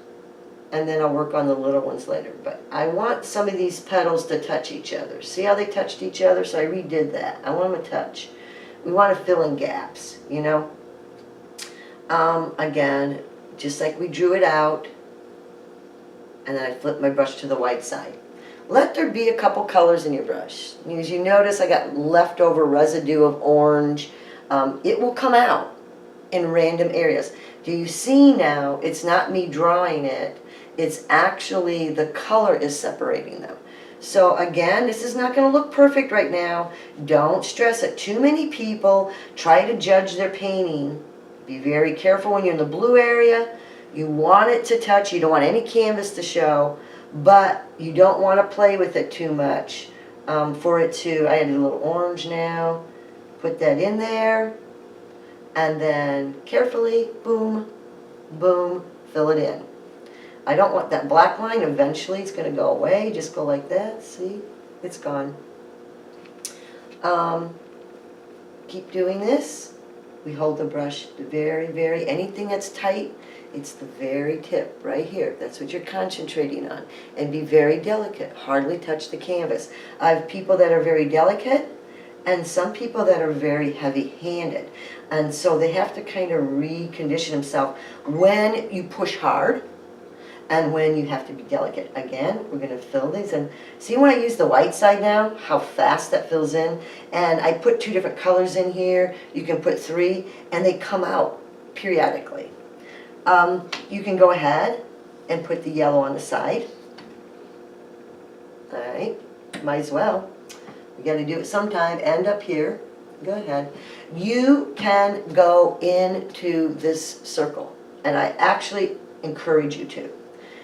and then I'll work on the little ones later. But I want some of these petals to touch each other. See how they touched each other? So I redid that. I want them to touch. We want to fill in gaps, you know. Again, just like we drew it out, and then I flip my brush to the white side. Let there be a couple colors in your brush. As you notice, I got leftover residue of orange. It will come out in random areas. Do you see now, it's not me drawing it, it's actually the color is separating them. So again, this is not going to look perfect right now. Don't stress it. Too many people try to judge their painting. Be very careful when you're in the blue area. You want it to touch, you don't want any canvas to show, but you don't want to play with it too much for it to, I added a little orange now, put that in there, and then carefully, boom, boom, fill it in. I don't want that black line, eventually it's going to go away, just go like that, see, it's gone. Keep doing this. We hold the brush very, anything that's tight, it's the very tip right here. That's what you're concentrating on. And be very delicate. Hardly touch the canvas. I have people that are very delicate and some people that are very heavy-handed. And so they have to kind of recondition themselves when you push hard and when you have to be delicate. Again, we're going to fill these in. See when I use the white side now, how fast that fills in? And I put 2 different colors in here. You can put 3, and they come out periodically. You can go ahead and put the yellow on the side. All right, might as well. We got to do it sometime. End up here. Go ahead. You can go into this circle, and I actually encourage you to,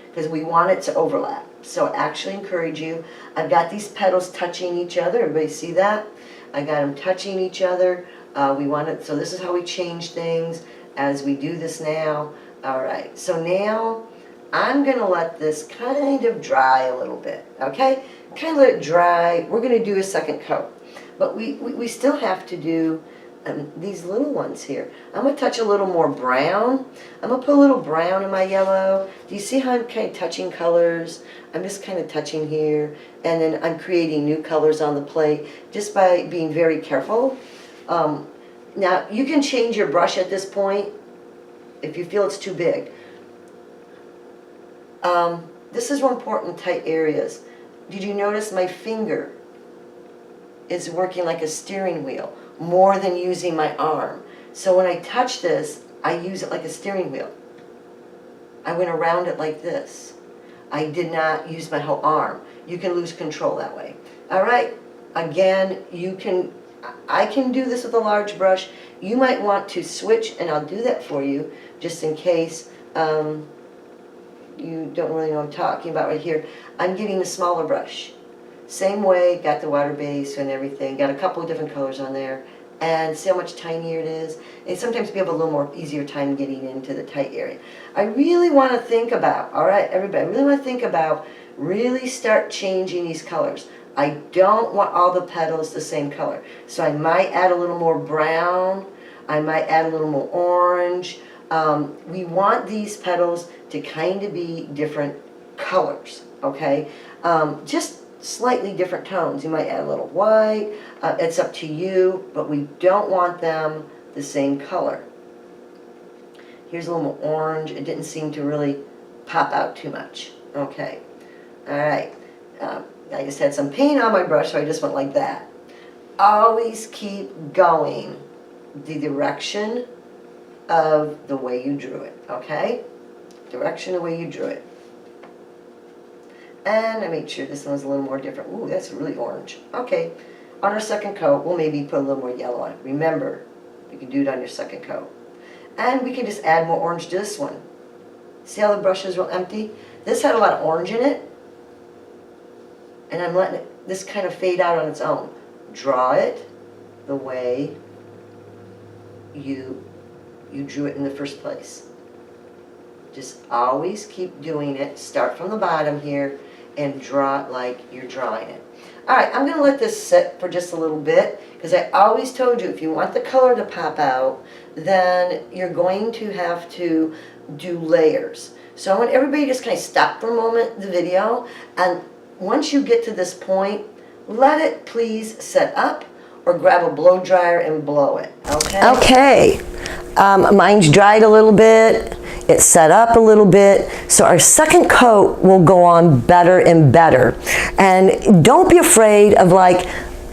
because we want it to overlap. So I actually encourage you. I've got these petals touching each other. Everybody see that? I got them touching each other. We want it. So this is how we change things as we do this now. All right. So now I'm going to let this kind of dry a little bit. Okay? Kind of let it dry. We're going to do a second coat. But we still have to do these little ones here. I'm going to touch a little more brown. I'm going to put a little brown in my yellow. Do you see how I'm kind of touching colors? I'm just kind of touching here. And then I'm creating new colors on the plate just by being very careful. Now, you can change your brush at this point if you feel it's too big. This is real important, tight areas. Did you notice my finger is working like a steering wheel more than using my arm? So when I touch this, I use it like a steering wheel. I went around it like this. I did not use my whole arm. You can lose control that way. All right, again, I can do this with a large brush. You might want to switch, and I'll do that for you, just in case you don't really know what I'm talking about right here. I'm getting the smaller brush. Same way, got the water base and everything, got a couple of different colors on there, and see how much tinier it is. And sometimes we have a little more easier time getting into the tight area. I really want to think about, all right, everybody, I really want to think about really start changing these colors. I don't want all the petals the same color. So I might add a little more brown, I might add a little more orange. We want these petals to kind of be different colors, okay? Just slightly different tones. You might add a little white. It's up to you, but we don't want them the same color. Here's a little more orange. It didn't seem to really pop out too much. Okay. All right. I just had some paint on my brush, so I just went like that. Always keep going the direction of the way you drew it, okay? Direction the way you drew it. And I made sure this one's a little more different. Ooh, that's really orange. Okay, on our second coat, we'll maybe put a little more yellow on it. Remember, you can do it on your second coat. And we can just add more orange to this one. See how the brush is real empty? This had a lot of orange in it. And I'm letting this kind of fade out on its own. Draw it the way you drew it in the first place. Just always keep doing it. Start from the bottom here and draw it like you're drawing it. All right, I'm going to let this sit for just a little bit because I always told you if you want the color to pop out, then you're going to have to do layers. So I want everybody to just kind of stop for a moment the video, and once you get to this point, let it please set up or grab a blow dryer and blow it, okay? Okay. Mine's dried a little bit. It's set up a little bit. So our second coat will go on better and better. And don't be afraid of like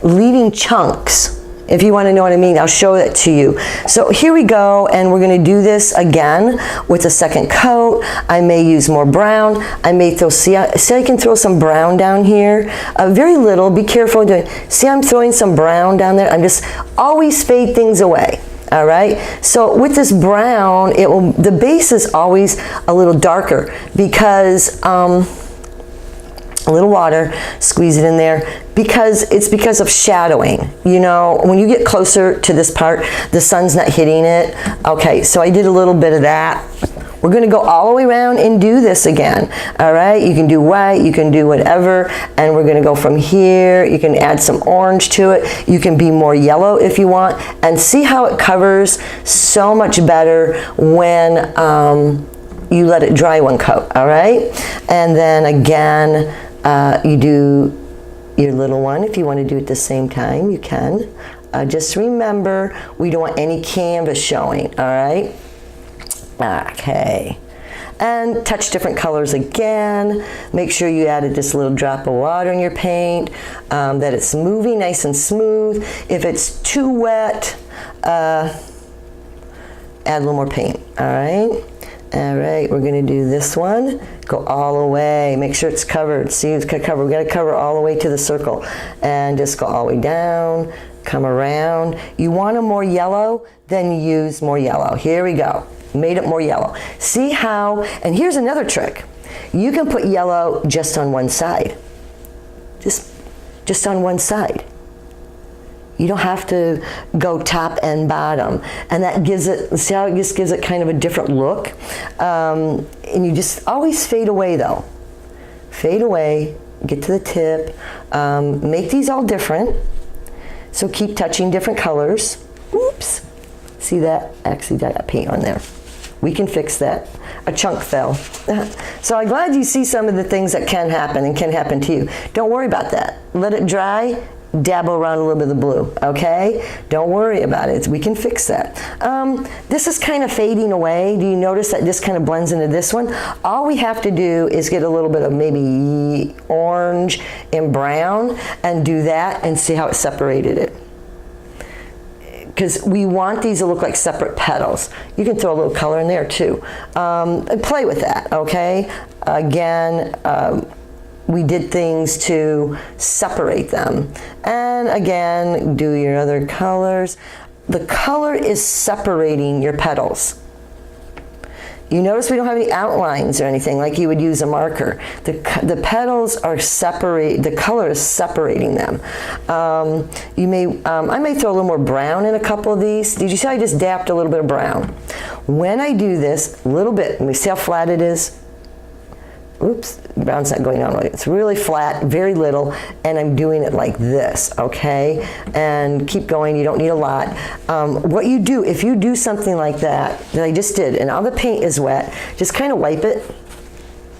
leaving chunks. If you want to know what I mean, I'll show that to you. So here we go, and we're going to do this again with a second coat. I may use more brown. I may throw, see I can throw some brown down here. Very little, be careful. See, I'm throwing some brown down there. I'm just always fade things away. All right, so with this brown, the base is always a little darker because a little water, squeeze it in there, because it's of shadowing. You know, when you get closer to this part, the sun's not hitting it. Okay, so I did a little bit of that. We're going to go all the way around and do this again. All right, you can do white, you can do whatever, and we're going to go from here. You can add some orange to it. You can be more yellow if you want, and see how it covers so much better when you let it dry one coat. All right, and then again, you do your little one. If you want to do it at the same time, you can. Just remember, we don't want any canvas showing. All right. Okay, and touch different colors again. Make sure you added this little drop of water in your paint, that it's moving nice and smooth. If it's too wet, add a little more paint. All right. All right, we're going to do this one. Go all the way. Make sure it's covered. See, it's covered. We got to cover all the way to the circle, and just go all the way down. Come around. You want them more yellow, then use more yellow. Here we go. Made it more yellow. See how, and here's another trick. You can put yellow just on one side. Just on one side. You don't have to go top and bottom. And that gives it, see how it just gives it kind of a different look? And you just always fade away though. Fade away, get to the tip. Make these all different. So keep touching different colors. Oops, see that? Actually, I got paint on there. We can fix that. A chunk fell. So I'm glad you see some of the things that can happen and can happen to you. Don't worry about that. Let it dry, dabble around a little bit of the blue, okay? Don't worry about it. We can fix that. This is kind of fading away. Do you notice that this kind of blends into this one? All we have to do is get a little bit of maybe orange and brown and do that and see how it separated it. Because we want these to look like separate petals. You can throw a little color in there too. Play with that, okay? Again, we did things to separate them. And again, do your other colors. The color is separating your petals. You notice we don't have any outlines or anything like you would use a marker. The petals are separate. The color is separating them. You may, I may throw a little more brown in a couple of these. Did you see I just dapped a little bit of brown? When I do this, a little bit, let me see how flat it is. Oops, brown's not going on right. It's really flat, very little, and I'm doing it like this, okay? And keep going, you don't need a lot. What you do, if you do something like that I just did, and all the paint is wet, just kind of wipe it,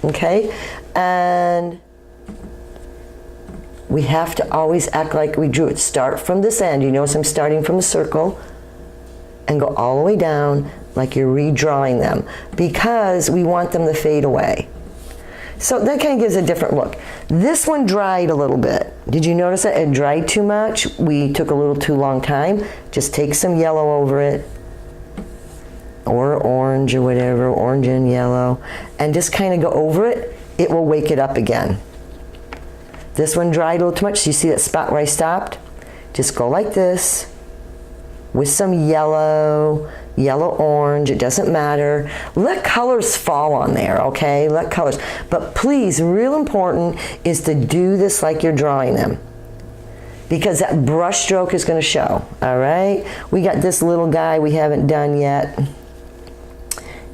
okay? And we have to always act like we drew it. Start from this end. You notice I'm starting from the circle and go all the way down like you're redrawing them because we want them to fade away. So that kind of gives a different look. This one dried a little bit. Did you notice that it dried too much? We took a little too long time. Just take some yellow over it, or orange or whatever, orange and yellow, and just kind of go over it. It will wake it up again. This one dried a little too much. So you see that spot where I stopped? Just go like this with some yellow, orange, it doesn't matter. Let colors fall on there, okay? Let colors. But please, real important is to do this like you're drawing them, because that brush stroke is going to show, all right? We got this little guy we haven't done yet.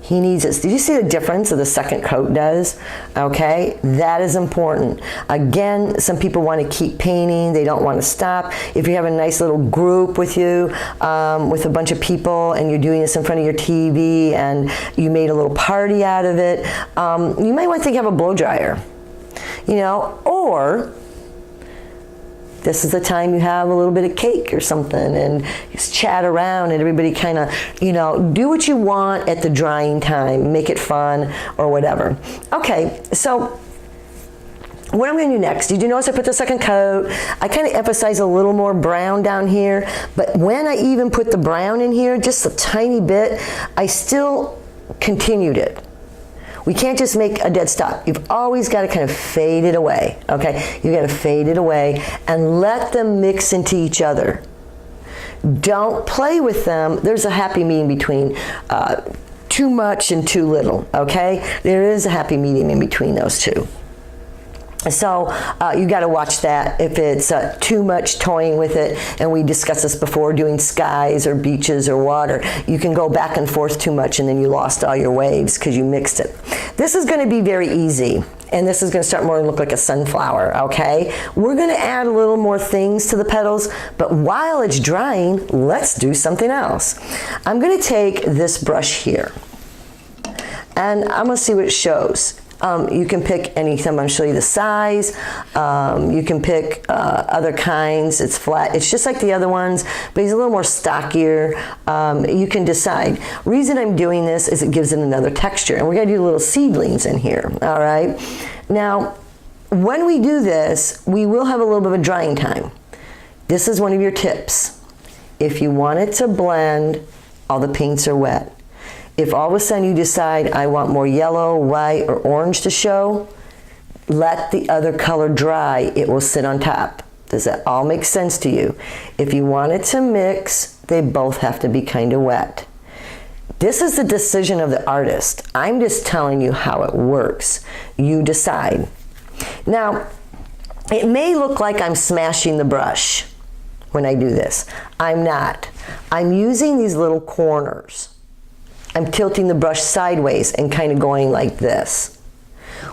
He needs it. Did you see the difference that the second coat does? Okay, that is important. Again, some people want to keep painting. They don't want to stop. If you have a nice little group with you, with a bunch of people, and you're doing this in front of your TV, and you made a little party out of it, you might want to think of a blow dryer, you know, or This is the time you have a little bit of cake or something and just chat around and everybody kind of, you know, do what you want at the drying time, make it fun or whatever. Okay, so what I'm going to do next, did you notice I put the second coat? I kind of emphasize a little more brown down here, but when I even put the brown in here, just a tiny bit, I still continued it. We can't just make a dead stop. You've always got to kind of fade it away, okay? You've got to fade it away and let them mix into each other. Don't play with them. There's a happy medium between too much and too little, okay? There is a happy medium in between those two. So you got to watch that if it's too much toying with it, and we discussed this before, doing skies or beaches or water. You can go back and forth too much and then you lost all your waves because you mixed it. This is going to be very easy, and this is going to start more to look like a sunflower, okay? We're going to add a little more things to the petals, but while it's drying, let's do something else. I'm going to take this brush here, and I'm going to see what it shows. You can pick any, I'm going to show you the size. You can pick other kinds. It's flat. It's just like the other ones, but he's a little more stockier. You can decide. Reason I'm doing this is it gives it another texture, and we're going to do little seedlings in here. All right. Now, when we do this, we will have a little bit of a drying time. This is one of your tips. If you want it to blend, all the paints are wet. If all of a sudden you decide, I want more yellow, white, or orange to show, let the other color dry. It will sit on top. Does that all make sense to you? If you want it to mix, they both have to be kind of wet. This is the decision of the artist. I'm just telling you how it works. You decide. Now, it may look like I'm smashing the brush when I do this. I'm not. I'm using these little corners. I'm tilting the brush sideways and kind of going like this.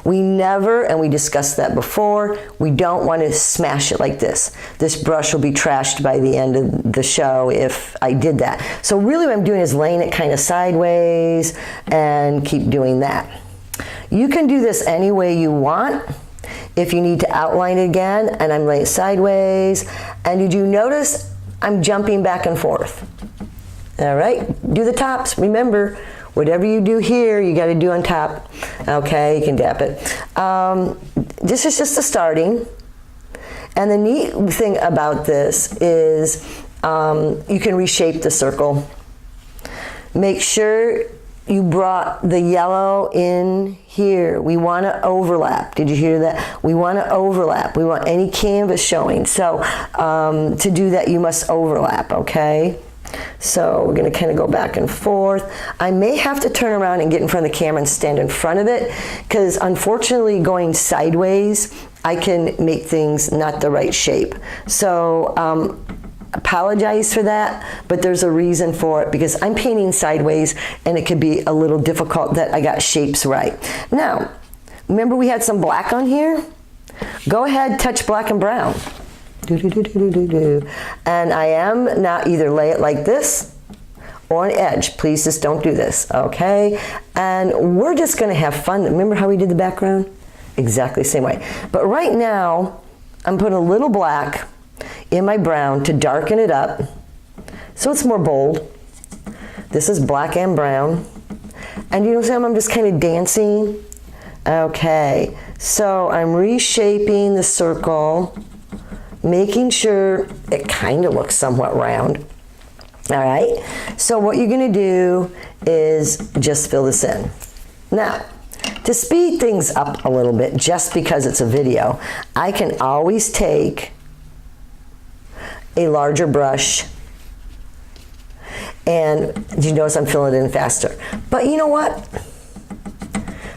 We never, and we discussed that before, we don't want to smash it like this. This brush will be trashed by the end of the show if I did that. So really what I'm doing is laying it kind of sideways and keep doing that. You can do this any way you want. If you need to outline it again, and I'm laying it sideways, and did you notice I'm jumping back and forth? All right, do the tops. Remember, whatever you do here, you got to do on top. Okay, you can dap it. This is just the starting. And the neat thing about this is you can reshape the circle. Make sure you brought the yellow in here. We want to overlap. Did you hear that? We want to overlap. We want any canvas showing. So to do that, you must overlap, okay? So we're going to kind of go back and forth. I may have to turn around and get in front of the camera and stand in front of it, because unfortunately going sideways, I can make things not the right shape. So apologize for that, but there's a reason for it, because I'm painting sideways and it could be a little difficult that I got shapes right. Now, remember we had some black on here? Go ahead, touch black and brown. And I am now either lay it like this or an edge. Please just don't do this, okay? And we're just going to have fun. Remember how we did the background? Exactly the same way. But right now, I'm putting a little black in my brown to darken it up so it's more bold. This is black and brown. And you know what I'm just kind of dancing. Okay, so I'm reshaping the circle, making sure it kind of looks somewhat round. All right, so what you're going to do is just fill this in. Now, to speed things up a little bit, just because it's a video, I can always take a larger brush, and you notice I'm filling it in faster. But you know what?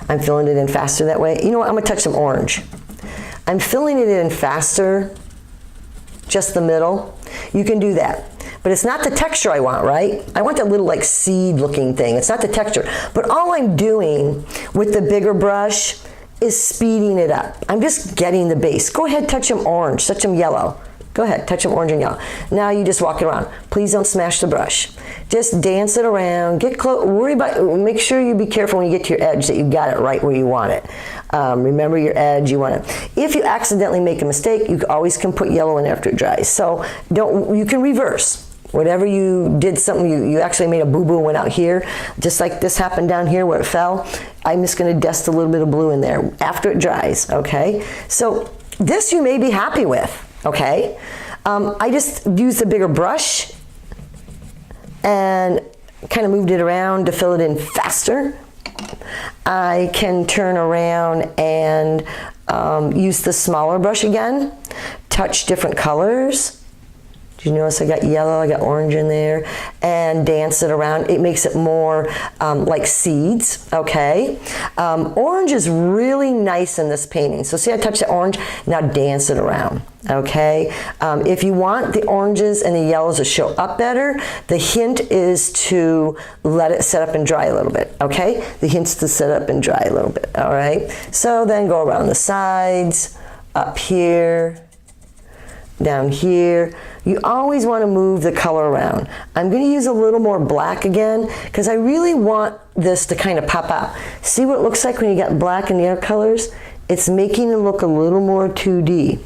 I'm filling it in faster that way. You know what? I'm going to touch some orange. I'm filling it in faster, just the middle. You can do that. But it's not the texture I want, right? I want that little like seed looking thing. It's not the texture. But all I'm doing with the bigger brush is speeding it up. I'm just getting the base. Go ahead, touch them orange, touch them yellow. Go ahead, touch them orange and yellow. Now you just walk it around. Please don't smash the brush. Just dance it around. Get close. Make sure you be careful when you get to your edge that you got it right where you want it. Remember your edge. You want it. If you accidentally make a mistake, you always can put yellow in after it dries. So you can reverse. Whatever you did something, you actually made a boo-boo and went out here, just like this happened down here where it fell. I'm just going to dust a little bit of blue in there after it dries, okay? So this you may be happy with, okay? I just used a bigger brush and kind of moved it around to fill it in faster. I can turn around and use the smaller brush again, touch different colors. You notice I got yellow, I got orange in there, and dance it around. It makes it more like seeds, okay? Orange is really nice in this painting. So see, I touched the orange, now dance it around, okay? If you want the oranges and the yellows to show up better, the hint is to let it set up and dry a little bit, okay? The hint's to set up and dry a little bit, all right? So then go around the sides, up here, down here. You always want to move the color around. I'm going to use a little more black again because I really want this to kind of pop out. See what it looks like when you got black and the other colors? It's making it look a little more 2D.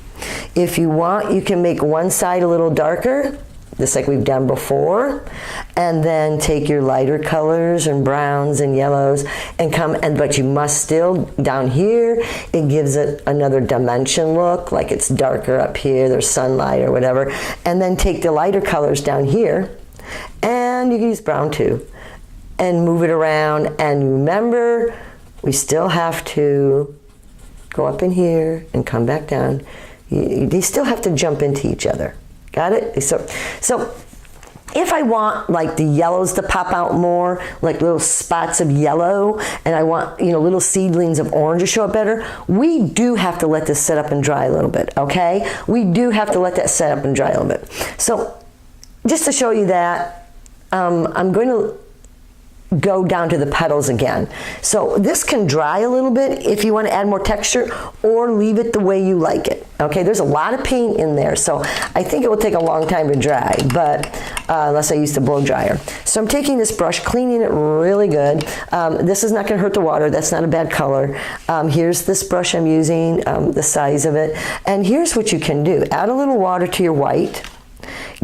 If you want, you can make one side a little darker, just like we've done before, and then take your lighter colors and browns and yellows and but you must still, down here, it gives it another dimension look, like it's darker up here, there's sunlight or whatever, and then take the lighter colors down here, and you can use brown too, and move it around, and remember, we still have to go up in here and come back down. They still have to jump into each other. Got it? So if I want like the yellows to pop out more, like little spots of yellow, and I want, little seedlings of orange to show up better, we do have to let this set up and dry a little bit, okay? We do have to let that set up and dry a little bit. So just to show you that, I'm going to go down to the petals again. So this can dry a little bit if you want to add more texture, or leave it the way you like it. Okay, there's a lot of paint in there, so I think it will take a long time to dry, but unless I use the blow dryer. So I'm taking this brush, cleaning it really good. This is not going to hurt the water. That's not a bad color. Here's this brush I'm using, the size of it, and here's what you can do. Add a little water to your white.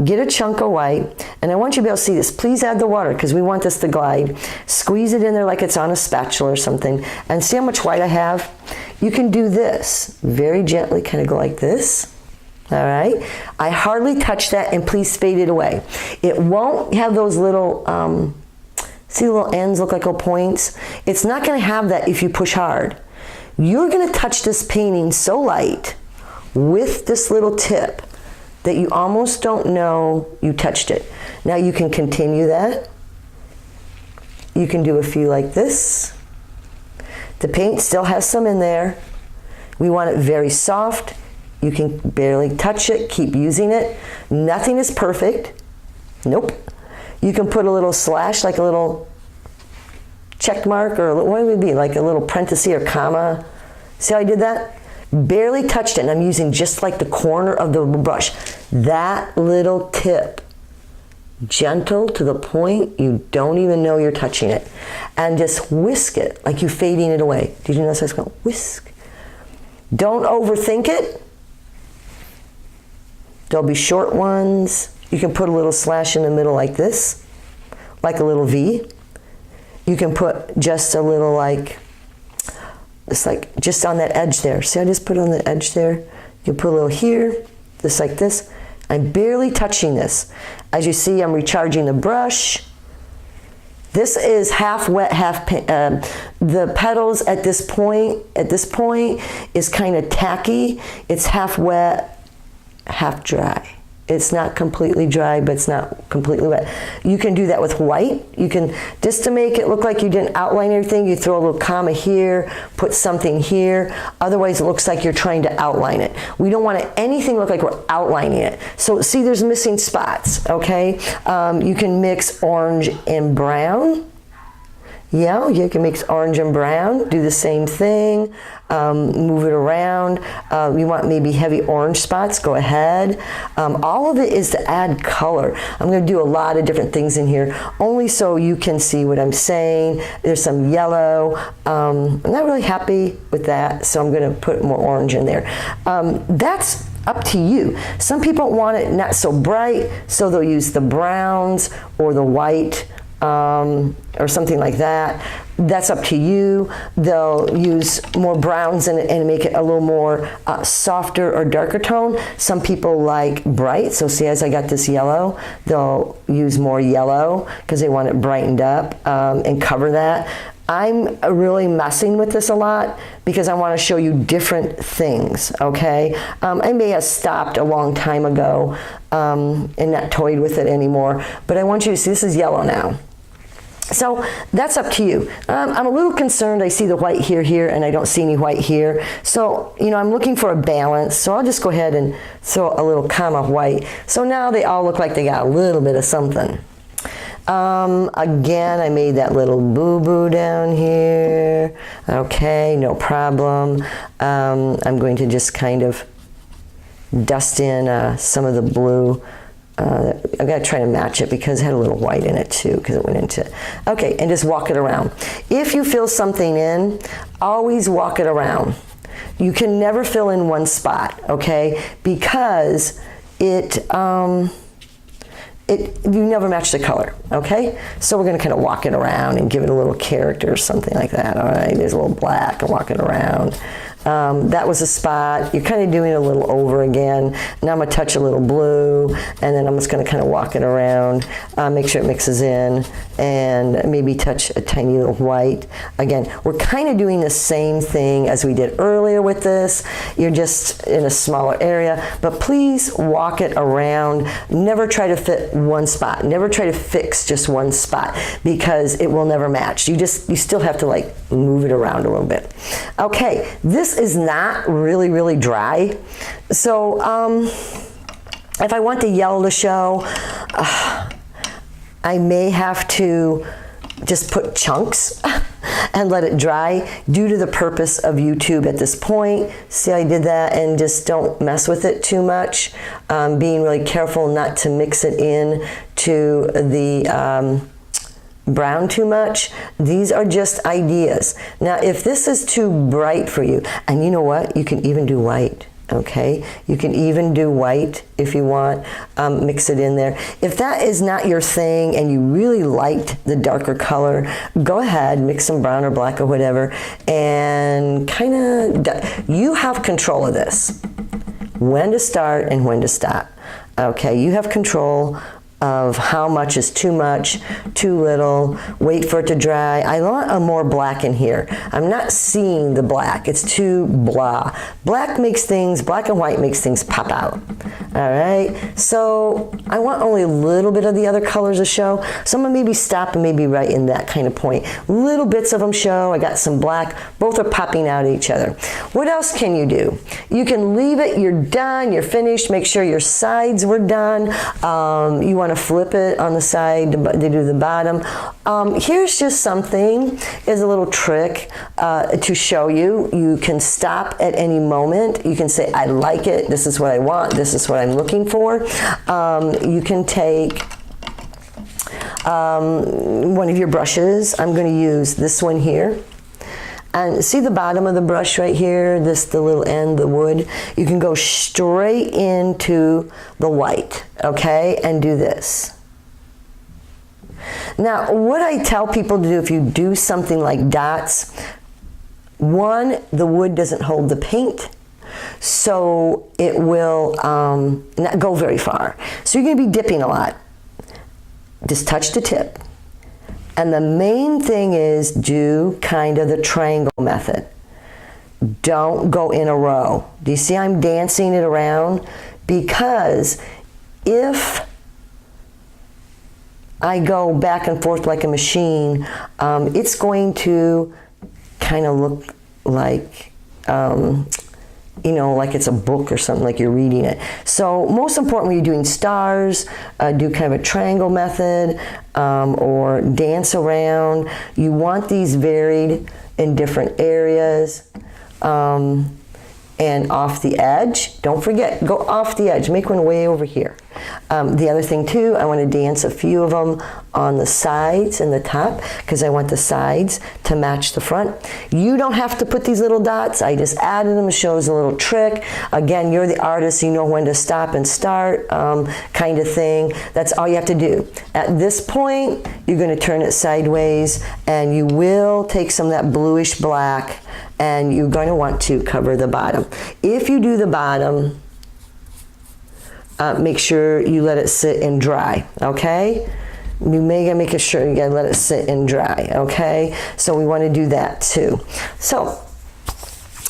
Get a chunk of white, and I want you to be able to see this. Please add the water because we want this to glide. Squeeze it in there like it's on a spatula or something, and see how much white I have? You can do this. Very gently kind of go like this. All right? I hardly touch that, and please fade it away. It won't have those little, see the little ends look like little points? It's not going to have that if you push hard. You're going to touch this painting so light with this little tip that you almost don't know you touched it. Now you can continue that. You can do a few like this. The paint still has some in there. We want it very soft. You can barely touch it, keep using it. Nothing is perfect. Nope. You can put a little slash, like a little check mark, or what would it be, like a little parenthesis or comma. See how I did that? Barely touched it, and I'm using just like the corner of the brush. That little tip, gentle to the point you don't even know you're touching it, and just whisk it like you're fading it away. Did you notice I was going whisk? Don't overthink it. There'll be short ones. You can put a little slash in the middle like this, like a little V. You can put just a little like, it's like just on that edge there. See, I just put it on the edge there. You put a little here, just like this. I'm barely touching this. As you see, I'm recharging the brush. This is half wet, half the petals at this point is kind of tacky. It's half wet, half dry. It's not completely dry, but it's not completely wet. You can do that with white. You can, just to make it look like you didn't outline everything, you throw a little comma here, put something here. Otherwise, it looks like you're trying to outline it. We don't want anything look like we're outlining it. So see, there's missing spots, okay? You can mix orange and brown Yeah, you can mix orange and brown, do the same thing, move it around. You want maybe heavy orange spots, go ahead. All of it is to add color. I'm going to do a lot of different things in here, only so you can see what I'm saying. There's some yellow. I'm not really happy with that, so I'm going to put more orange in there. That's up to you. Some people want it not so bright, so they'll use the browns or the white, or something like that. That's up to you. They'll use more browns and make it a little more softer or darker tone. Some people like bright, so see, as I got this yellow, they'll use more yellow because they want it brightened up and cover that. I'm really messing with this a lot because I want to show you different things, okay? I may have stopped a long time ago and not toyed with it anymore, but I want you to see this is yellow now. So that's up to you. I'm a little concerned. I see the white here, and I don't see any white here. So, you know, I'm looking for a balance. So I'll just go ahead and throw a little comma white. So now they all look like they got a little bit of something. Again, I made that little boo-boo down here. Okay, no problem. I'm going to just kind of dust in some of the blue. I've got to try to match it because it had a little white in it too, because it went into it. Okay, and just walk it around. If you fill something in, always walk it around. You can never fill in one spot, okay? Because you never match the color, okay? So we're going to kind of walk it around and give it a little character or something like that. All right, there's a little black and walk it around. That was a spot. You're kind of doing it a little over again. Now I'm going to touch a little blue, and then I'm just going to kind of walk it around, make sure it mixes in, and maybe touch a tiny little white. Again, we're kind of doing the same thing as we did earlier with this. You're just in a smaller area, but please walk it around. Never try to fit one spot. Never try to fix just one spot because it will never match. You still have to like move it around a little bit. Okay, this is not really dry. So if I want the yellow to show, I may have to just put chunks and let it dry due to the purpose of YouTube at this point. See, I did that, and just don't mess with it too much. Being really careful not to mix it in to the brown too much. These are just ideas. Now, if this is too bright for you, and you know what? You can even do white. Okay, you can even do white if you want, mix it in there. If that is not your thing and you really liked the darker color, go ahead, mix some brown or black or whatever, and kind of, you have control of this. When to start and when to stop. Okay, you have control of how much is too much, too little, wait for it to dry. I want a more black in here. I'm not seeing the black, it's too blah. Black and white makes things pop out. All right, so I want only a little bit of the other colors to show. So I'm gonna maybe stop and maybe right in that kind of point. Little bits of them show, I got some black, both are popping out at each other. What else can you do? You can leave it, you're done, you're finished, make sure your sides were done. You want to flip it on the side to do the bottom. Here's just something, is a little trick to show you. You can stop at any moment. You can say, I like it, this is what I want, this is what I'm looking for. You can take one of your brushes. I'm going to use this one here. And see the bottom of the brush right here, the little end, the wood? You can go straight into the white, okay, and do this. Now, what I tell people to do if you do something like dots, one, the wood doesn't hold the paint, so it will not go very far. So you're going to be dipping a lot. Just touch the tip. And the main thing is do kind of the triangle method. Don't go in a row. Do you see I'm dancing it around? Because if I go back and forth like a machine, it's going to kind of look like you know, like it's a book or something, like you're reading it. So most important when you're doing stars, do kind of a triangle method, or dance around. You want these varied in different areas. And off the edge, don't forget, go off the edge, make one way over here. The other thing too, I want to dance a few of them on the sides and the top, because I want the sides to match the front. You don't have to put these little dots, I just added them, shows a little trick. Again, you're the artist, you know when to stop and start, kind of thing. That's all you have to do. At this point, you're going to turn it sideways, and you will take some of that bluish black, and you're going to want to cover the bottom. If you do the bottom, make sure you let it sit and dry, okay? You may gotta make sure you gotta let it sit and dry, okay? So we want to do that too. So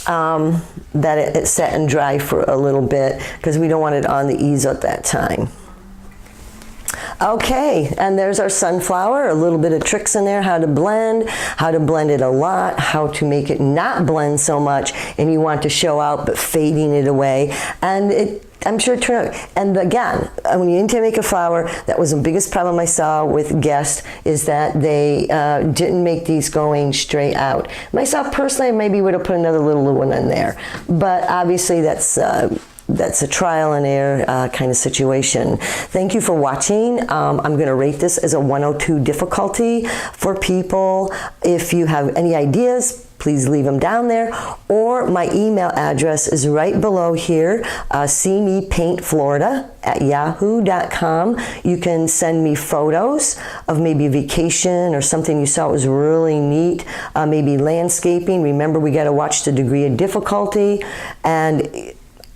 that it set and dry for a little bit, because we don't want it on the easel at that time. Okay, and there's our sunflower, a little bit of tricks in there, how to blend it a lot, how to make it not blend so much, and you want to show out but fading it away. And I'm sure it turned out. And again, when you need to make a flower, that was the biggest problem I saw with guests, is that they didn't make these going straight out. Myself personally, I maybe would have put another little one in there, but obviously that's a trial and error kind of situation. Thank you for watching. I'm going to rate this as a 102 difficulty for people. If you have any ideas, please leave them down there, or my email address is right below here, seemepaintflorida@yahoo.com. You can send me photos of maybe a vacation or something you saw was really neat, maybe landscaping. Remember, we got to watch the degree of difficulty, and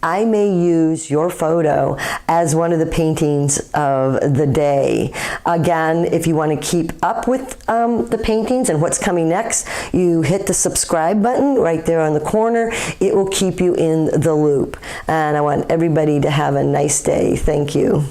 I may use your photo as one of the paintings of the day. Again, if you want to keep up with the paintings and what's coming next, you hit the subscribe button right there on the corner. It will keep you in the loop. And I want everybody to have a nice day. Thank you.